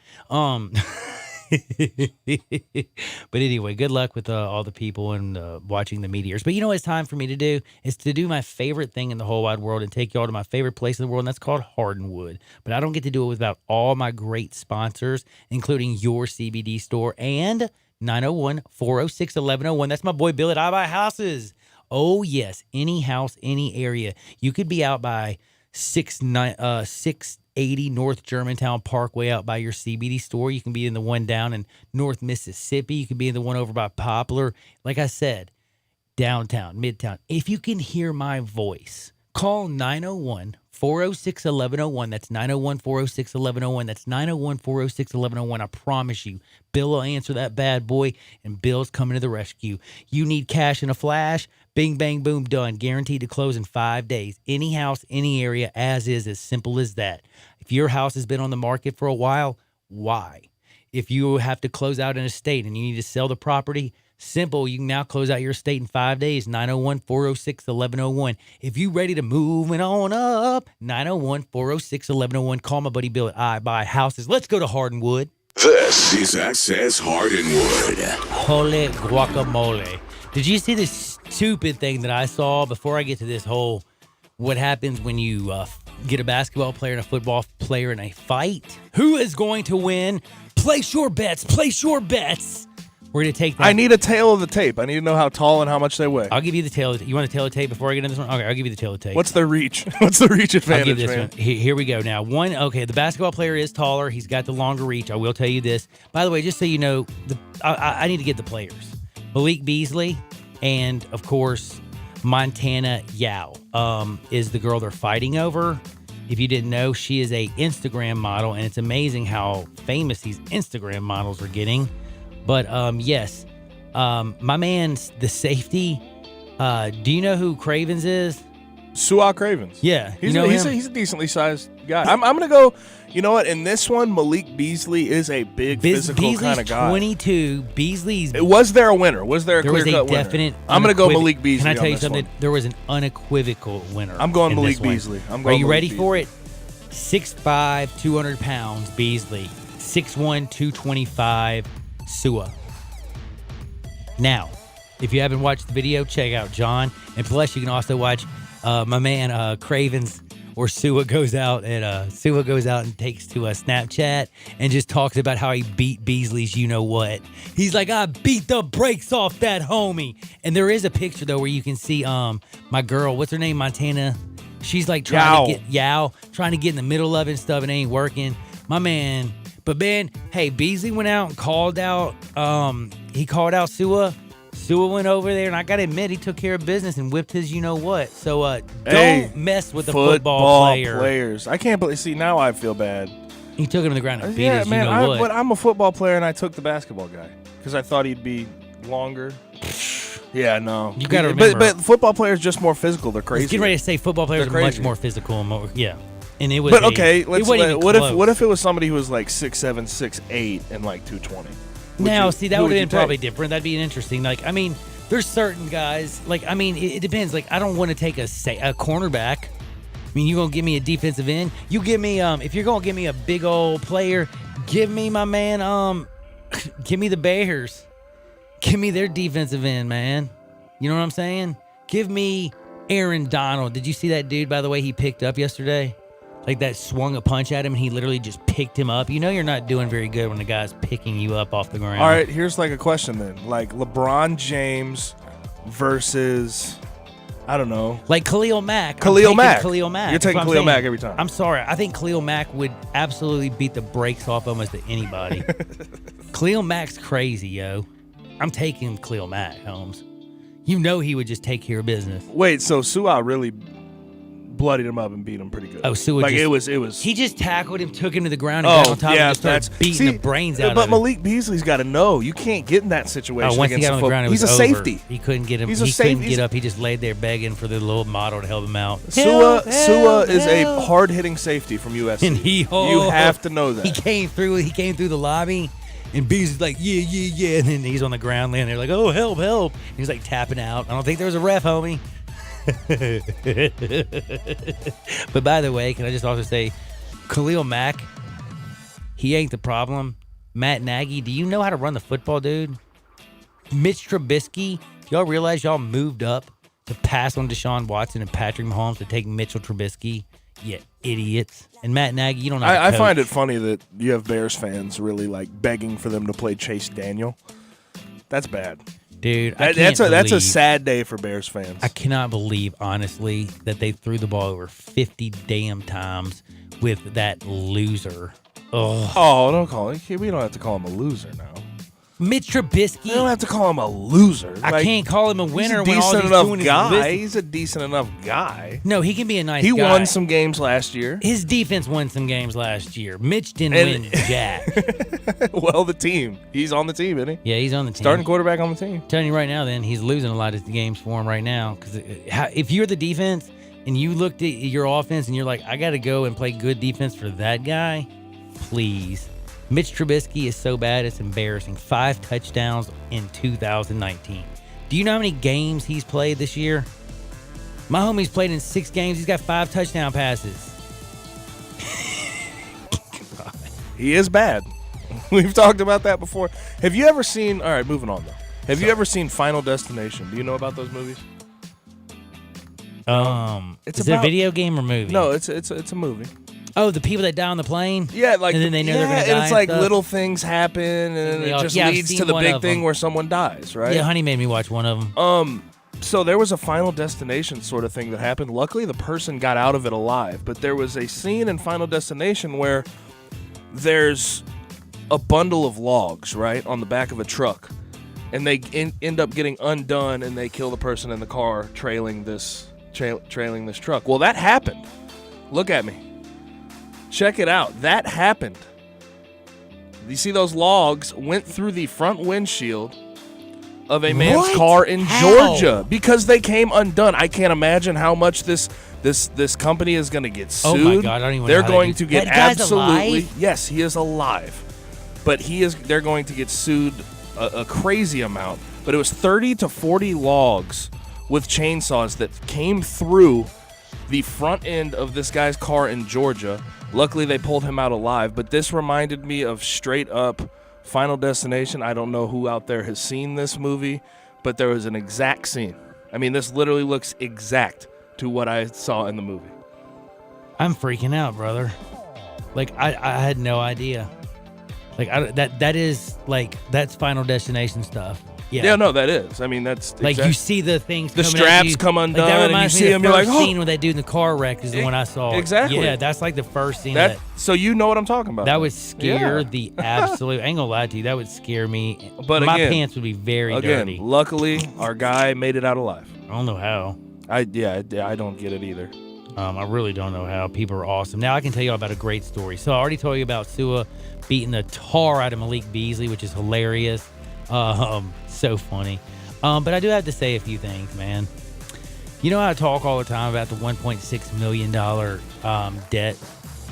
But anyway, good luck with all the people and watching the meteors. But you know what it's time for me to do? It's to do my favorite thing in the whole wide world and take y'all to my favorite place in the world, and that's called Hardwood. But I don't get to do it without all my great sponsors, including your CBD store and 901-406-1101. That's my boy Bill at I Buy Houses. Oh, yes, any house, any area. You could be out by 680 North Germantown Parkway out by your CBD store. You can be in the one down in North Mississippi. You can be in the one over by Poplar. Like I said, downtown, midtown. If you can hear my voice Call 901-406-1101. That's 901-406-1101. That's 901-406-1101. I promise you, Bill will answer that bad boy, and Bill's coming to the rescue. You need cash in a flash? Bing, bang, boom, done. Guaranteed to close in 5 days. Any house, any area, as simple as that. If your house has been on the market for a while, why? If you have to close out an estate and you need to sell the property, simple. You can now close out your estate in 5 days. 901-406-1101. If you ready to move on up, 901-406-1101. Call my buddy Bill at I Buy Houses. Let's go to Hardinwood. This is Access Hardinwood. Holy guacamole. Did you see this stupid thing that I saw before I get to this whole what happens when you get a basketball player and a football player in a fight? Who is going to win? Place your bets. Place your bets. We're going to take that. I need a tail of the tape. I need to know how tall and how much they weigh. I'll give you the tail. You want the tail of the tape before I get into this one? Okay, I'll give you the tail of the tape. What's the reach? What's the reach advantage, I'll give this man? one. Here we go now. The basketball player is taller. He's got the longer reach. I will tell you this. By the way, just so you know, I need to get the players. Malik Beasley and, of course, Montana Yao is the girl they're fighting over. If you didn't know, she is a Instagram model, and it's amazing how famous these Instagram models are getting. But, yes, my man's the safety. Do you know who Cravens is? Su'a Cravens. Yeah. He's, you know he's a decently sized guy. I'm going to go, you know what? In this one, Malik Beasley is a big physical kind of guy. 22. Beasley's. Was there a winner? Was there a There was clear-cut a definite. winner? I'm going to go Malik Beasley. Can I tell you on this something? one. There was an unequivocal winner. I'm going in Malik this one. Beasley. I'm Are going you Malik ready Beasley. for it? 6'5", 200 pounds, Beasley. 6'1", 225, Su'a. Now, if you haven't watched the video, check out John. And plus, you can also watch my man Cravens, or Su'a goes out and takes to a Snapchat and just talks about how he beat Beasley's you-know-what. He's like, I beat the brakes off that homie. And there is a picture, though, where you can see my girl, what's her name, Montana? She's like trying to get in the middle of it and stuff. It ain't working. My man. But man, hey, Beasley went out and called out. He called out Su'a. Su'a went over there, and I gotta admit, he took care of business and whipped his you-know-what. So don't mess with the football player. Players. I can't believe. See, now I feel bad. He took him to the ground and beat his man, you-know-what. but I'm a football player, and I took the basketball guy because I thought he'd be longer. Yeah, no. You gotta remember. But football players are just more physical. They're crazy. I was getting ready to say football players They're are much crazy. more physical and more, yeah. And it was. But okay, it wasn't even what close. if it was somebody who was like 6'7", 6'8", and like 220? Now, see, that who would have you been probably take? different. That'd be interesting. Like, I mean, there's certain guys. Like, I mean, it depends. Like, I don't want to take a cornerback. I mean, you gonna give me a defensive end? You give me if you're gonna give me a big old player, give me my man. Give me the Bears. Give me their defensive end, man. You know what I'm saying? Give me Aaron Donald. Did you see that dude, by the way, he picked up yesterday? Like that swung a punch at him and he literally just picked him up. You know you're not doing very good when the guy's picking you up off the ground. All right, here's like a question then. Like LeBron James versus, I don't know. Like Khalil Mack. Khalil Mack. Khalil Mack. You're That's what taking I'm Khalil saying. Mack every time. I'm sorry. I think Khalil Mack would absolutely beat the brakes off almost anybody. Khalil Mack's crazy, yo. I'm taking Khalil Mack, Holmes. You know he would just take care of business. Wait, so Su'a really bloodied him up and beat him pretty good. Oh, Su'a like just, it was. He just tackled him, took him to the ground, and got on top and just started beating the brains out of him. But Malik Beasley's got to know you can't get in that situation. Once he against got on the ground, it he's was a over. safety. He couldn't get him. He's he a safety. couldn't get up. He just laid there begging for the little model to help him out. Su'a is a hard-hitting safety from USC. And you have to know that. He came through the lobby, and Beasley's like, yeah, and then he's on the ground laying there like, oh, help. And he's like tapping out. I don't think there was a ref, homie. But by the way, can I just also say, Khalil Mack, he ain't the problem. Matt Nagy, do you know how to run the football, dude? Mitch Trubisky, do y'all realize y'all moved up to pass on Deshaun Watson and Patrick Mahomes to take Mitchell Trubisky? You idiots. And Matt Nagy, you don't know how to I coach. find it funny that you have Bears fans really like begging for them to play Chase Daniel. That's bad. Dude, that's a sad day for Bears fans. I cannot believe, honestly, that they threw the ball over 50 damn times with that loser. Ugh. Oh, don't call him. We don't have to call him a loser now. Mitch Trubisky. You don't have to call him a loser. I can't call him a winner when all he's a he's decent doing enough is guy. listen. He's a decent enough guy. No, he can be a nice He guy. won some games last year. His defense won some games last year. Mitch didn't win jack. Well, the team. He's on the team, isn't he? Yeah, he's on the team. Starting quarterback on the team. I'm telling you right now, then, he's losing a lot of the games for him right now. Because if you're the defense and you looked at your offense and you're like, I got to go and play good defense for that guy, please. Mitch Trubisky is so bad, it's embarrassing. 5 touchdowns in 2019. Do you know how many games he's played this year? My homie's played in 6 games. He's got 5 touchdown passes. He is bad. We've talked about that before. Have you ever seen... All right, moving on, though. Have you ever seen Final Destination? Do you know about those movies? Is it a video game or movie? No, it's a movie. Oh, the people that die on the plane? Yeah, like and then they know they're gonna die. And it's like stuff? little things happen, and it just I've leads seen to the one big of thing them. where someone dies, right? Yeah, Honey made me watch one of them. So there was a Final Destination sort of thing that happened. Luckily, the person got out of it alive, but there was a scene in Final Destination where there's a bundle of logs, right, on the back of a truck, and they end up getting undone, and they kill the person in the car trailing this truck. Well, that happened. Look at me. Check it out. That happened. You see those logs went through the front windshield of a man's car in Georgia because they came undone. I can't imagine how much this company is going to get sued. Oh my God, I don't even know They're how going they to do- get That guy's absolutely alive? Yes, he is alive. But they're going to get sued a crazy amount. But it was 30 to 40 logs with chainsaws that came through the front end of this guy's car in Georgia. Luckily, they pulled him out alive, but this reminded me of straight up Final Destination. I don't know who out there has seen this movie, but there was an exact scene. I mean, this literally looks exact to what I saw in the movie. I'm freaking out, brother. Like, I had no idea. Like, that is, like, that's Final Destination stuff. Yeah, no, that is. I mean, that's like you see the things. The coming straps at you. come Like, undone, that and you reminds see me them. of You're the like, first oh, scene when that dude in the car wreck is the one I saw. Exactly. Yeah, that's like the first scene. So you know what I'm talking about. That would scare Yeah. the absolute. I ain't gonna lie to you. That would scare me. But my again, pants would be very again, dirty. luckily, our guy made it out alive. I don't know how. I don't get it either. I really don't know how. People are awesome. Now I can tell you about a great story. So I already told you about Sua beating the tar out of Malik Beasley, which is hilarious. So funny. But I do have to say a few things, man. You know how I talk all the time about the $1.6 million debt,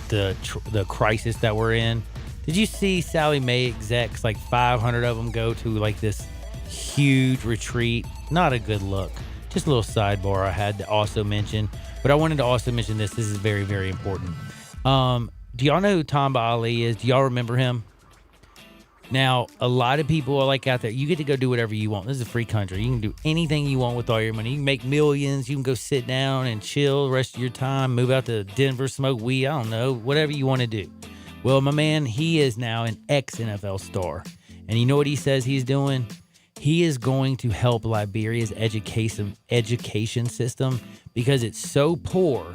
the crisis that we're in? Did you see Sally Mae execs, like 500 of them go to like this huge retreat? Not a good look. Just a little sidebar I had to also mention. But I wanted to also mention this. This is very, very important. Do y'all know who Tamba Ali is? Do y'all remember him? Now, a lot of people are like out there, you get to go do whatever you want. This is a free country. You can do anything you want with all your money. You can make millions. You can go sit down and chill the rest of your time, move out to Denver, smoke weed. I don't know, whatever you want to do. Well, my man, he is now an ex-NFL star. And you know what he says he's doing? He is going to help Liberia's education system because it's so poor.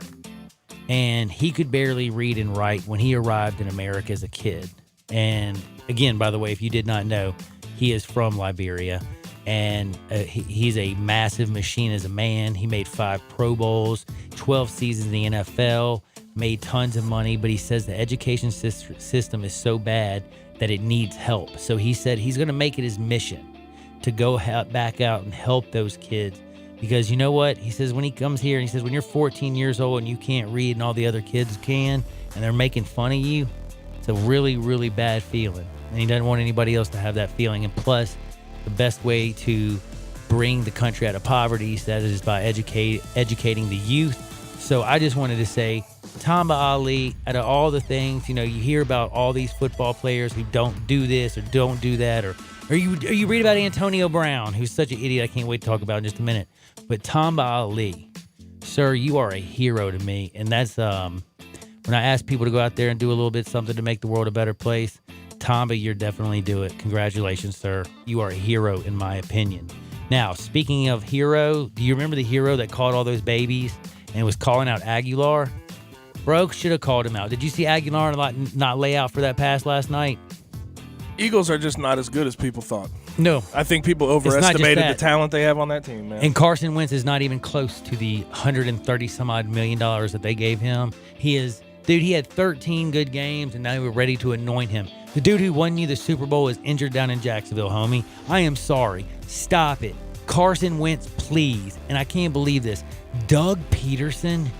And he could barely read and write when he arrived in America as a kid. And again, by the way, if you did not know, he is from Liberia, and he's a massive machine as a man. He made 5 Pro Bowls, 12 seasons in the NFL, made tons of money, but he says the education system is so bad that it needs help. So he said he's going to make it his mission to go back out and help those kids. Because you know what? He says when he comes here, he says when you're 14 years old and you can't read and all the other kids can, and they're making fun of you, it's a really, really bad feeling. And he doesn't want anybody else to have that feeling. And plus, the best way to bring the country out of poverty, he says, is by educating the youth. So I just wanted to say, Tamba Ali, out of all the things, you hear about all these football players who don't do this or don't do that, or you read about Antonio Brown, who's such an idiot I can't wait to talk about in just a minute. But Tamba Ali, sir, you are a hero to me. And that's when I ask people to go out there and do a little bit something to make the world a better place, Tamba, you're definitely do it. Congratulations, sir. You are a hero, in my opinion. Now, speaking of hero, do you remember the hero that caught all those babies and was calling out Aguilar? Bro, should have called him out. Did you see Aguilar not lay out for that pass last night? Eagles are just not as good as people thought. No. I think people overestimated the talent they have on that team, man. And Carson Wentz is not even close to the $130-some-odd million that they gave him. He had 13 good games, and now we're ready to anoint him. The dude who won you the Super Bowl is injured down in Jacksonville, homie. I am sorry. Stop it. Carson Wentz, please. And I can't believe this. Doug Peterson,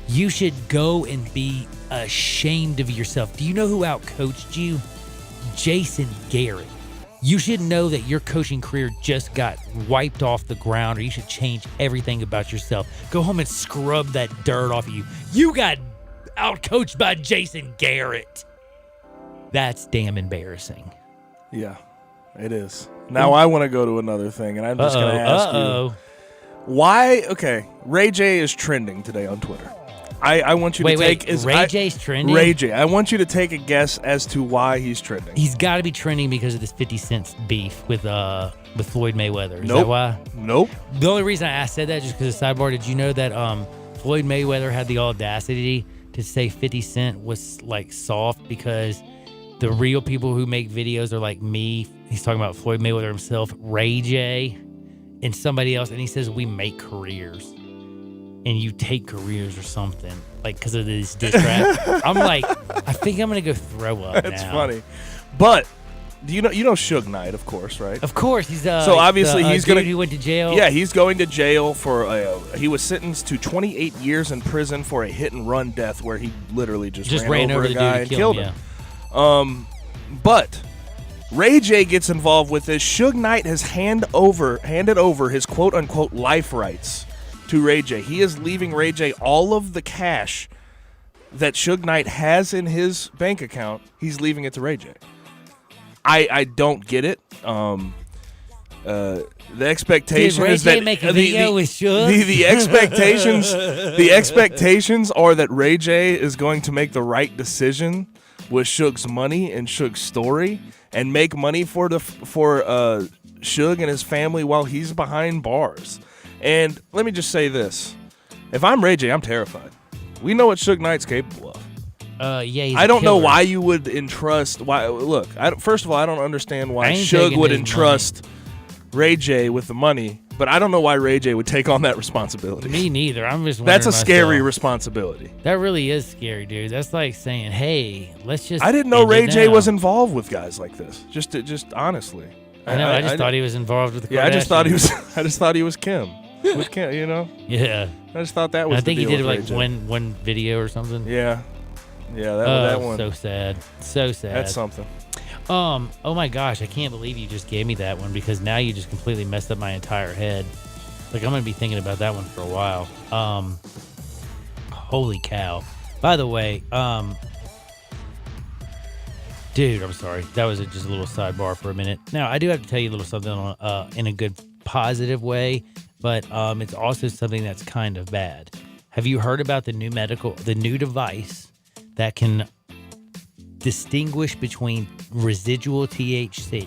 you should go and be ashamed of yourself. Do you know who outcoached you? Jason Garrett. You should know that your coaching career just got wiped off the ground, or you should change everything about yourself. Go home and scrub that dirt off of you. You got outcoached by Jason Garrett. That's damn embarrassing. Yeah, it is. Now I want to go to another thing, and I'm just going to ask you. Why? Okay, Ray J is trending today on Twitter. I want you to take Ray J's trending? Ray J. I want you to take a guess as to why he's trending. He's got to be trending because of this 50 Cent beef with Floyd Mayweather. Is Nope. that why? Nope. The only reason I said that just because of sidebar, did you know that Floyd Mayweather had the audacity to say 50 Cent was like soft because the real people who make videos are like me. He's talking about Floyd Mayweather himself, Ray J, and somebody else, and he says we make careers. And you take careers or something, like because of this diss track. I'm like, I think I'm gonna go throw up. That's now. funny, but do you know Suge Knight, of course, right? Of course, he's so obviously he's dude gonna. who went to jail. Yeah, he's going to jail for. He was sentenced to 28 years in prison for a hit and run death where he literally just ran over a the guy dude and killed him. Yeah. But Ray J gets involved with this. Suge Knight has handed over his quote unquote life rights to Ray J. He is leaving Ray J all of the cash that Suge Knight has in his bank account. He's leaving it to Ray J. I don't get it. The expectation Did Ray is J that make a video with Suge? the expectations are that Ray J is going to make the right decision with Suge's money and Suge's story and make money for Suge and his family while he's behind bars. And let me just say this. If I'm Ray J, I'm terrified. We know what Suge Knight's capable of. Yeah, he's I don't a know killer. why you would entrust. Look, first of all, I don't understand why I ain't Suge taking would his entrust Ray J with the money, but I don't know why Ray J would take on that responsibility. Me neither. I'm just. That's a wondering scary myself. responsibility. That really is scary, dude. That's like saying, "Hey, let's just." I didn't know end it Ray J now. was involved with guys like this. Just honestly. I know. I just thought he was involved with the. Yeah, I just thought he was. Kardashians. I just thought he was Kim. With Kim, you know. Yeah. I just thought that was. I think the he deal did with like Ray J. one video or something. Yeah. Yeah, that one. So sad. So sad. That's something. Oh my gosh, I can't believe you just gave me that one because now you just completely messed up my entire head. Like I'm gonna be thinking about that one for a while. Holy cow. By the way, dude, I'm sorry. That was just a little sidebar for a minute. Now I do have to tell you a little something in a good positive way, but it's also something that's kind of bad. Have you heard about the new device that can distinguish between residual THC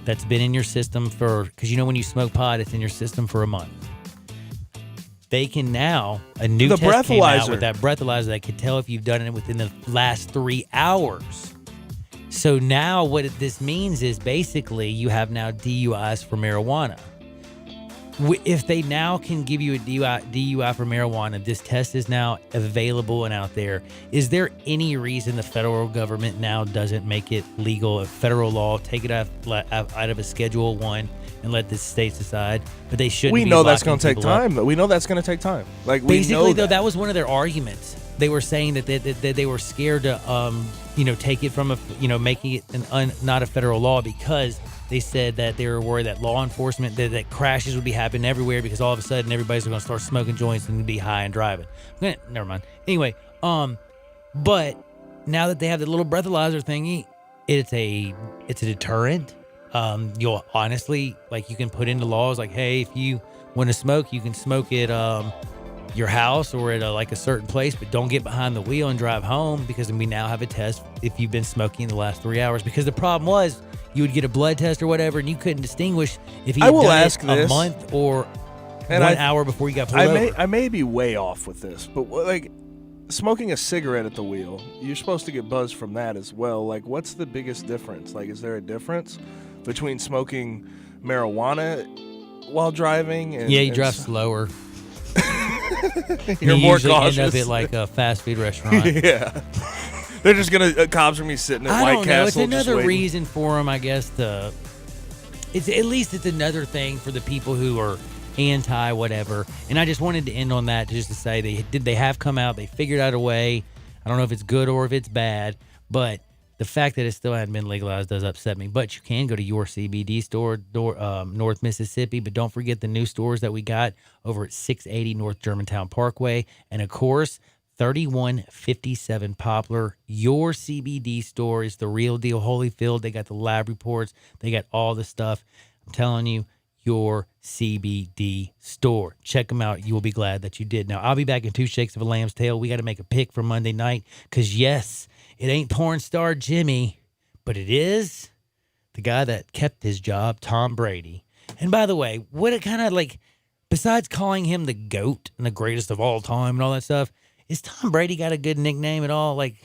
that's been in your system because you know when you smoke pot, it's in your system for a month. They can now, a new test came out with that breathalyzer that can tell if you've done it within the last 3 hours. So now what this means is basically you have now DUIs for marijuana. If they now can give you a DUI for marijuana, this test is now available and out there. Is there any reason the federal government now doesn't make it legal, a federal law, take it out of a Schedule 1 and let the states decide? But they shouldn't. We be know that's locking going to take people up. time. But we know that's going to take time. Like we Basically, know though, that was one of their arguments. They were saying that they were scared to, take it from making it not a federal law because they said that they were worried that law enforcement, that crashes would be happening everywhere because all of a sudden everybody's going to start smoking joints and be high and driving. Never mind. Anyway, but now that they have the little breathalyzer thingy, it's a deterrent. You'll honestly, like, you can put into laws like, hey, if you want to smoke, you can smoke at your house or at a certain place, but don't get behind the wheel and drive home because we now have a test if you've been smoking in the last 3 hours. Because the problem was you would get a blood test or whatever, and you couldn't distinguish if you had done it a month or 1 hour before you got pulled over. I may be way off with this, but smoking a cigarette at the wheel, you're supposed to get buzzed from that as well. Like, what's the biggest difference? Like, is there a difference between smoking marijuana while driving? And, yeah, you drive slower. You're you more usually cautious. end up at like a fast food restaurant. Yeah. They're just going to, cops are going to be sitting at White Castle. It's another reason for them, I guess, it's at least it's another thing for the people who are anti whatever. And I just wanted to end on that just to say they have come out, they figured out a way. I don't know if it's good or if it's bad, but the fact that it still hadn't been legalized does upset me. But you can go to your CBD store, North Mississippi. But don't forget the new stores that we got over at 680 North Germantown Parkway. And, of course, 3157 Poplar. Your CBD store is the real deal. Holyfield, they got the lab reports. They got all the stuff. I'm telling you, your CBD store. Check them out. You will be glad that you did. Now, I'll be back in 2 shakes of a lamb's tail. We got to make a pick for Monday night because, yes, it ain't porn star Jimmy, but it is the guy that kept his job, Tom Brady. And by the way, what it kind of like, besides calling him the GOAT and the greatest of all time and all that stuff, is Tom Brady got a good nickname at all? Like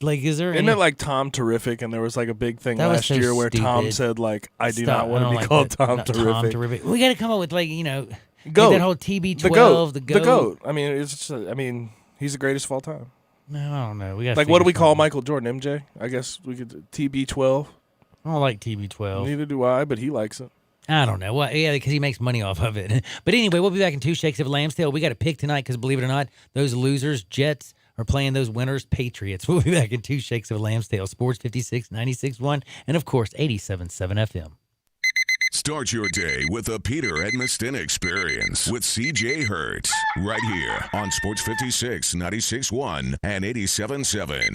is there Isn't it like Tom Terrific? And there was like a big thing That was last so year where Tom stupid. said, like, I do Stop. not want I to don't be like called that. Tom Not Terrific. Tom Terrific. We got to come up with, like, you know, GOAT. that whole TB12, the GOAT. The GOAT. I mean, he's the greatest of all time. No, I don't know. We got Like, what do we call Michael Jordan? MJ? I guess we could TB12. I don't like TB12. Neither do I, but he likes it. I don't know. Well, yeah, because he makes money off of it. But anyway, we'll be back in 2 shakes of a lamb's tail. We got to pick tonight because, believe it or not, those losers, Jets, are playing those winners, Patriots. We'll be back in 2 shakes of a lamb's tail. Sports 56, 96.1, and, of course, 87.7 FM. Start your day with the Peter Edmiston Experience with CJ Hertz right here on Sports 56, 96.1, and 87.7.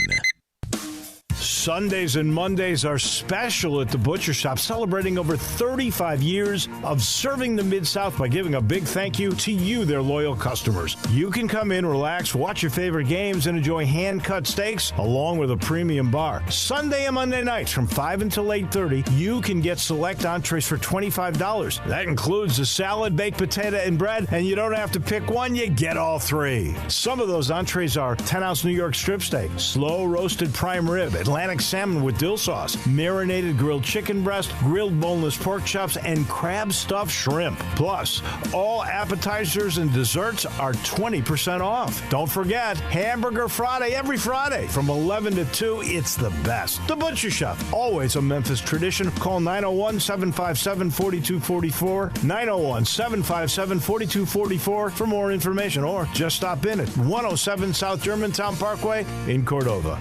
Sundays and Mondays are special at the Butcher Shop, celebrating over 35 years of serving the Mid-South by giving a big thank you to you, their loyal customers. You can come in, relax, watch your favorite games, and enjoy hand-cut steaks along with a premium bar. Sunday and Monday nights from 5 until 8:30, you can get select entrees for $25. That includes a salad, baked potato, and bread, and you don't have to pick one, you get all three. Some of those entrees are 10-ounce New York strip steak, slow-roasted prime rib, Atlantic salmon with dill sauce, marinated grilled chicken breast, grilled boneless pork chops, and crab stuffed shrimp. Plus, all appetizers and desserts are 20% off. Don't forget, Hamburger Friday every Friday from 11 to 2. It's the best. The Butcher Shop, always a Memphis tradition. Call 901-757-4244, 901-757-4244 for more information, or just stop in at 107 South Germantown Parkway in Cordova.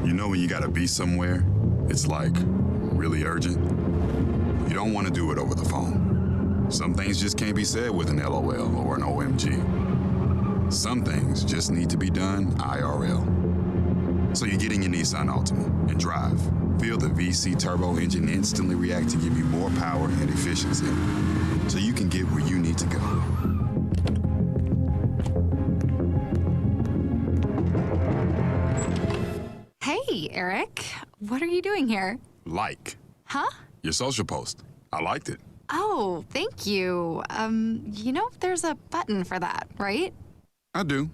You know when you gotta be somewhere, it's like really urgent. You don't want to do it over the phone. Some things just can't be said with an LOL or an OMG. Some things just need to be done IRL. So you get in your Nissan Altima and drive. Feel the VC turbo engine instantly react to give you more power and efficiency, so you can get where you need to go. Hey, Eric. What are you doing here? Like. Huh? Your social post. I liked it. Oh, thank you. There's a button for that, right? I do.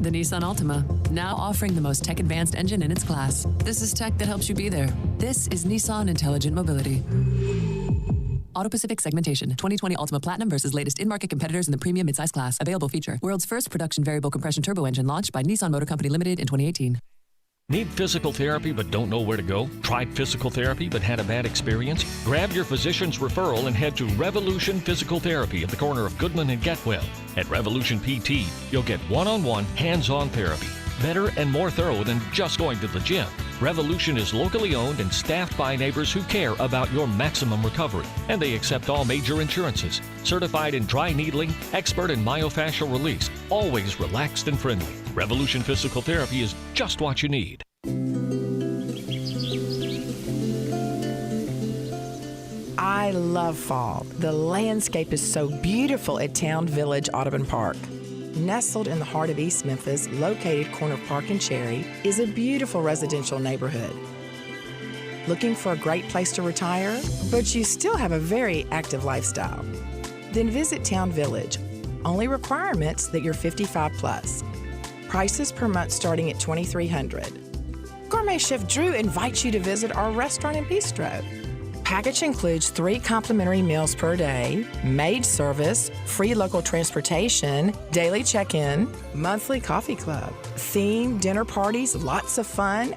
The Nissan Altima, now offering the most tech-advanced engine in its class. This is tech that helps you be there. This is Nissan Intelligent Mobility. Auto Pacific segmentation. 2020 Altima Platinum versus latest in-market competitors in the premium midsize class. Available feature. World's first production variable compression turbo engine launched by Nissan Motor Company Limited in 2018. Need physical therapy but don't know where to go? Tried physical therapy but had a bad experience? Grab your physician's referral and head to Revolution Physical Therapy at the corner of Goodman and Getwell. At Revolution PT, you'll get one-on-one, hands-on therapy. Better and more thorough than just going to the gym. Revolution is locally owned and staffed by neighbors who care about your maximum recovery. And they accept all major insurances. Certified in dry needling, expert in myofascial release. Always relaxed and friendly. Revolution Physical Therapy is just what you need. I love fall. The landscape is so beautiful at Town Village Audubon Park. Nestled in the heart of East Memphis, located corner of Park and Cherry, is a beautiful residential neighborhood. Looking for a great place to retire, but you still have a very active lifestyle? Then visit Town Village. Only requirements that you're 55 plus. Prices per month starting at $2,300. Gourmet Chef Drew invites you to visit our restaurant and bistro. Package includes 3 complimentary meals per day, maid service, free local transportation, daily check-in, monthly coffee club, themed dinner parties, lots of fun.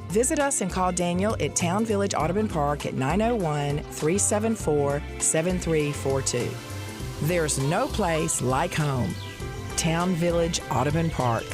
Visit us and call Daniel at Town Village Audubon Park at 901-374-7342. There's no place like home. Town Village Audubon Park.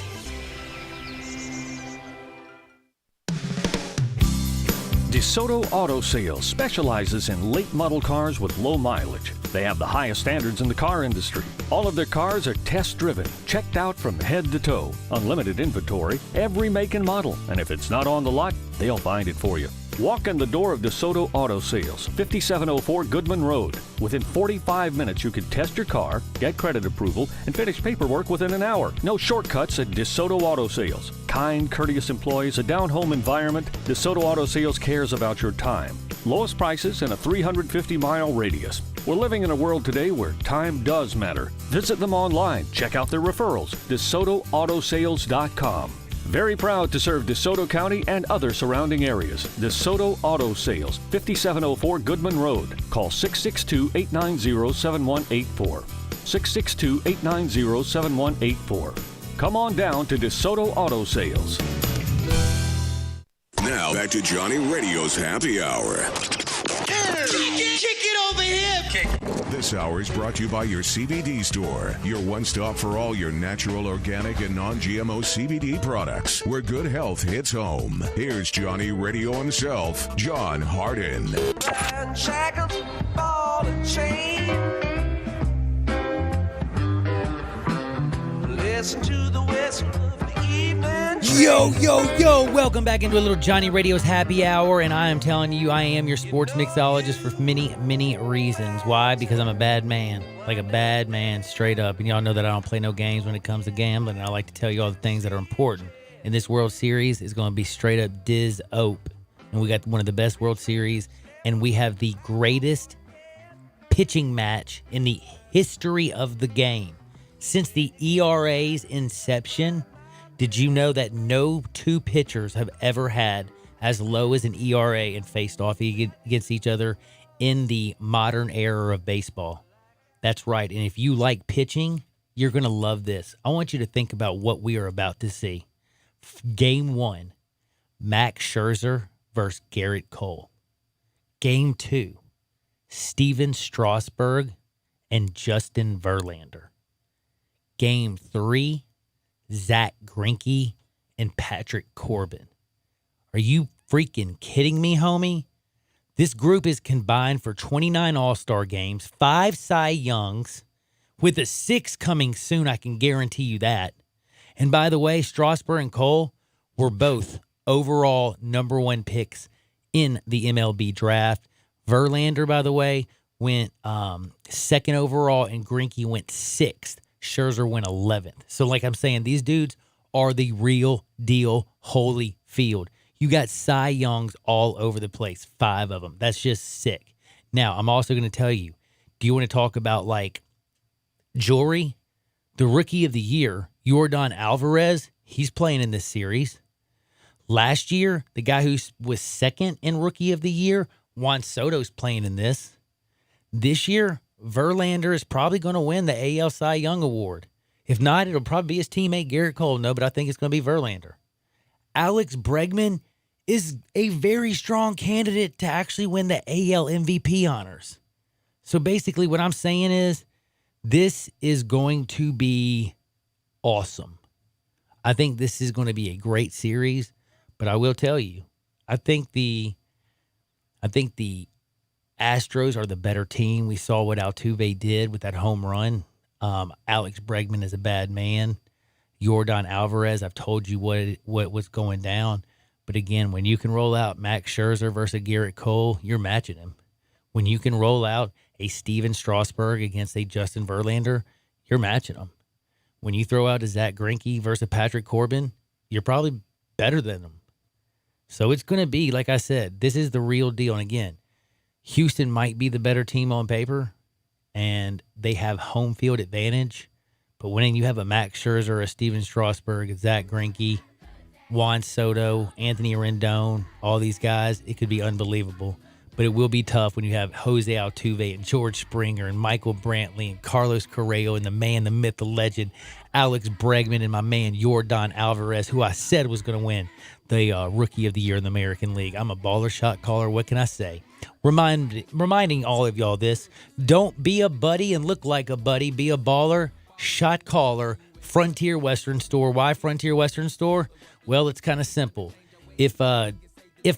DeSoto Auto Sales specializes in late model cars with low mileage. They have the highest standards in the car industry. All of their cars are test driven, checked out from head to toe, unlimited inventory, every make and model. And if it's not on the lot, they'll find it for you. Walk in the door of DeSoto Auto Sales, 5704 Goodman Road. Within 45 minutes, you can test your car, get credit approval, and finish paperwork within an hour. No shortcuts at DeSoto Auto Sales. Kind, courteous employees, a down-home environment. DeSoto Auto Sales cares about your time. Lowest prices in a 350-mile radius. We're living in a world today where time does matter. Visit them online. Check out their referrals. DeSotoAutosales.com. Very proud to serve DeSoto County and other surrounding areas. DeSoto Auto Sales, 5704 Goodman Road. Call 662-890-7184. 662-890-7184. Come on down to DeSoto Auto Sales. Now back to Johnny Radio's Happy Hour. Kick it over here. This hour is brought to you by your CBD store, your one-stop for all your natural, organic, and non-GMO CBD products, where good health hits home. Here's Johnny Radio himself, John Harden. Shackles, ball and chain. Listen to the whistle of the evening. Yo, welcome back into a little Johnny Radio's Happy Hour, and I am telling you, I am your sports mixologist for many, many reasons. Why? Because I'm a bad man, like a bad man, straight up. And y'all know that I don't play no games when it comes to gambling, and I like to tell you all the things that are important. And this World Series is going to be straight up Diz Ope. And we got one of the best World Series, and we have the greatest pitching match in the history of the game. Since the ERA's inception, did you know that no 2 pitchers have ever had as low as an ERA and faced off against each other in the modern era of baseball? That's right. And if you like pitching, you're going to love this. I want you to think about what we are about to see. Game 1, Max Scherzer versus Garrett Cole. Game 2, Steven Strasburg and Justin Verlander. Game 3, Zach Greinke and Patrick Corbin. Are you freaking kidding me, homie? This group is combined for 29 All-Star games, 5 Cy Youngs, with a 6th coming soon, I can guarantee you that. And by the way, Strasburg and Cole were both overall number 1 picks in the MLB draft. Verlander, by the way, went 2nd overall, and Greinke went 6th. Scherzer went 11th. So like I'm saying, these dudes are the real deal Holyfield. You got Cy Youngs all over the place, 5 of them. That's just sick. Now, I'm also going to tell you, do you want to talk about like jewelry? The Rookie of the Year, Yordan Alvarez, he's playing in this series. Last year, the guy who was 2nd in Rookie of the Year, Juan Soto's playing in this. This year, Verlander is probably going to win the AL Cy Young Award. If not, it'll probably be his teammate Garrett Cole. No, but I think it's going to be Verlander. Alex Bregman is a very strong candidate to actually win the AL MVP honors. So basically what I'm saying is this is going to be awesome. I think this is going to be a great series, but I will tell you, I think the Astros are the better team. We saw what Altuve did with that home run. Alex Bregman is a bad man. Yordan Alvarez, I've told you what was going down. But again, when you can roll out Max Scherzer versus Garrett Cole, you're matching him. When you can roll out a Steven Strasburg against a Justin Verlander, you're matching them. When you throw out a Zach Greinke versus Patrick Corbin, you're probably better than them. So it's going to be, like I said, this is the real deal. And again, Houston might be the better team on paper, and they have home field advantage. But when you have a Max Scherzer, a Steven Strasburg, a Zach Greinke, Juan Soto, Anthony Rendon, all these guys, it could be unbelievable. But it will be tough when you have Jose Altuve and George Springer and Michael Brantley and Carlos Correa and the man, the myth, the legend, Alex Bregman and my man Yordan Alvarez, who I said was going to win the Rookie of the Year in the American League. I'm a baller shot caller. What can I say? Reminding all of y'all this. Don't be a buddy and look like a buddy. Be a baller shot caller. Frontier Western Store. Why Frontier Western Store? Well, it's kind of simple. If my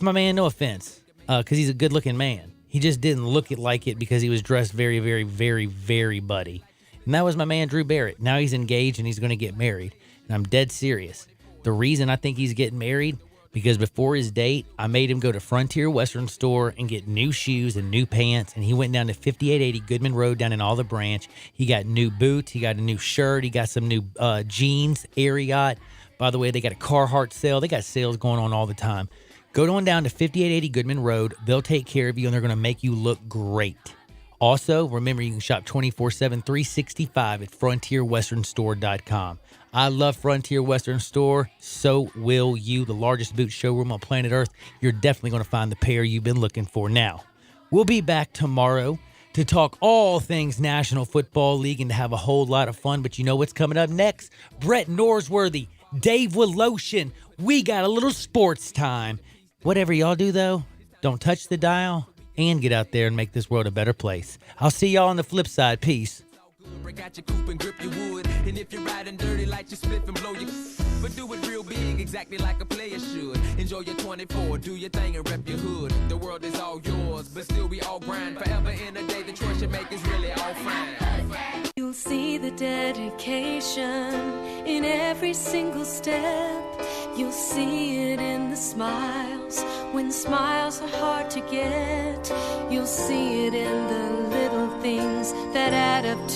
man, no offense, because he's a good-looking man, he just didn't look it like it because he was dressed very, very, very, very buddy. And that was my man, Drew Barrett. Now he's engaged and he's going to get married. And I'm dead serious. The reason I think he's getting married, because before his date, I made him go to Frontier Western Store and get new shoes and new pants. And he went down to 5880 Goodman Road down in Olive Branch. He got new boots. He got a new shirt. He got some new jeans, Ariat. By the way, they got a Carhartt sale. They got sales going on all the time. Go on down to 5880 Goodman Road. They'll take care of you, and they're going to make you look great. Also, remember, you can shop 24/7, 365 at FrontierWesternStore.com. I love Frontier Western Store. So will you. The largest boot showroom on planet Earth. You're definitely going to find the pair you've been looking for. Now, we'll be back tomorrow to talk all things National Football League and to have a whole lot of fun. But you know what's coming up next? Brett Norsworthy, Dave Woloshin. We got a little sports time. Whatever y'all do, though, don't touch the dial and get out there and make this world a better place. I'll see y'all on the flip side. Peace. Break out your coupe and grip your wood. And if you're riding dirty, light your spliff and blow your. But do it real big, exactly like a player should. Enjoy your 24, do your thing and rep your hood. The world is all yours, but still we all grind. Forever in a day, the choice you make is really all fine. You'll see the dedication in every single step. You'll see it in the smiles, when smiles are hard to get. You'll see it in the little things that add up to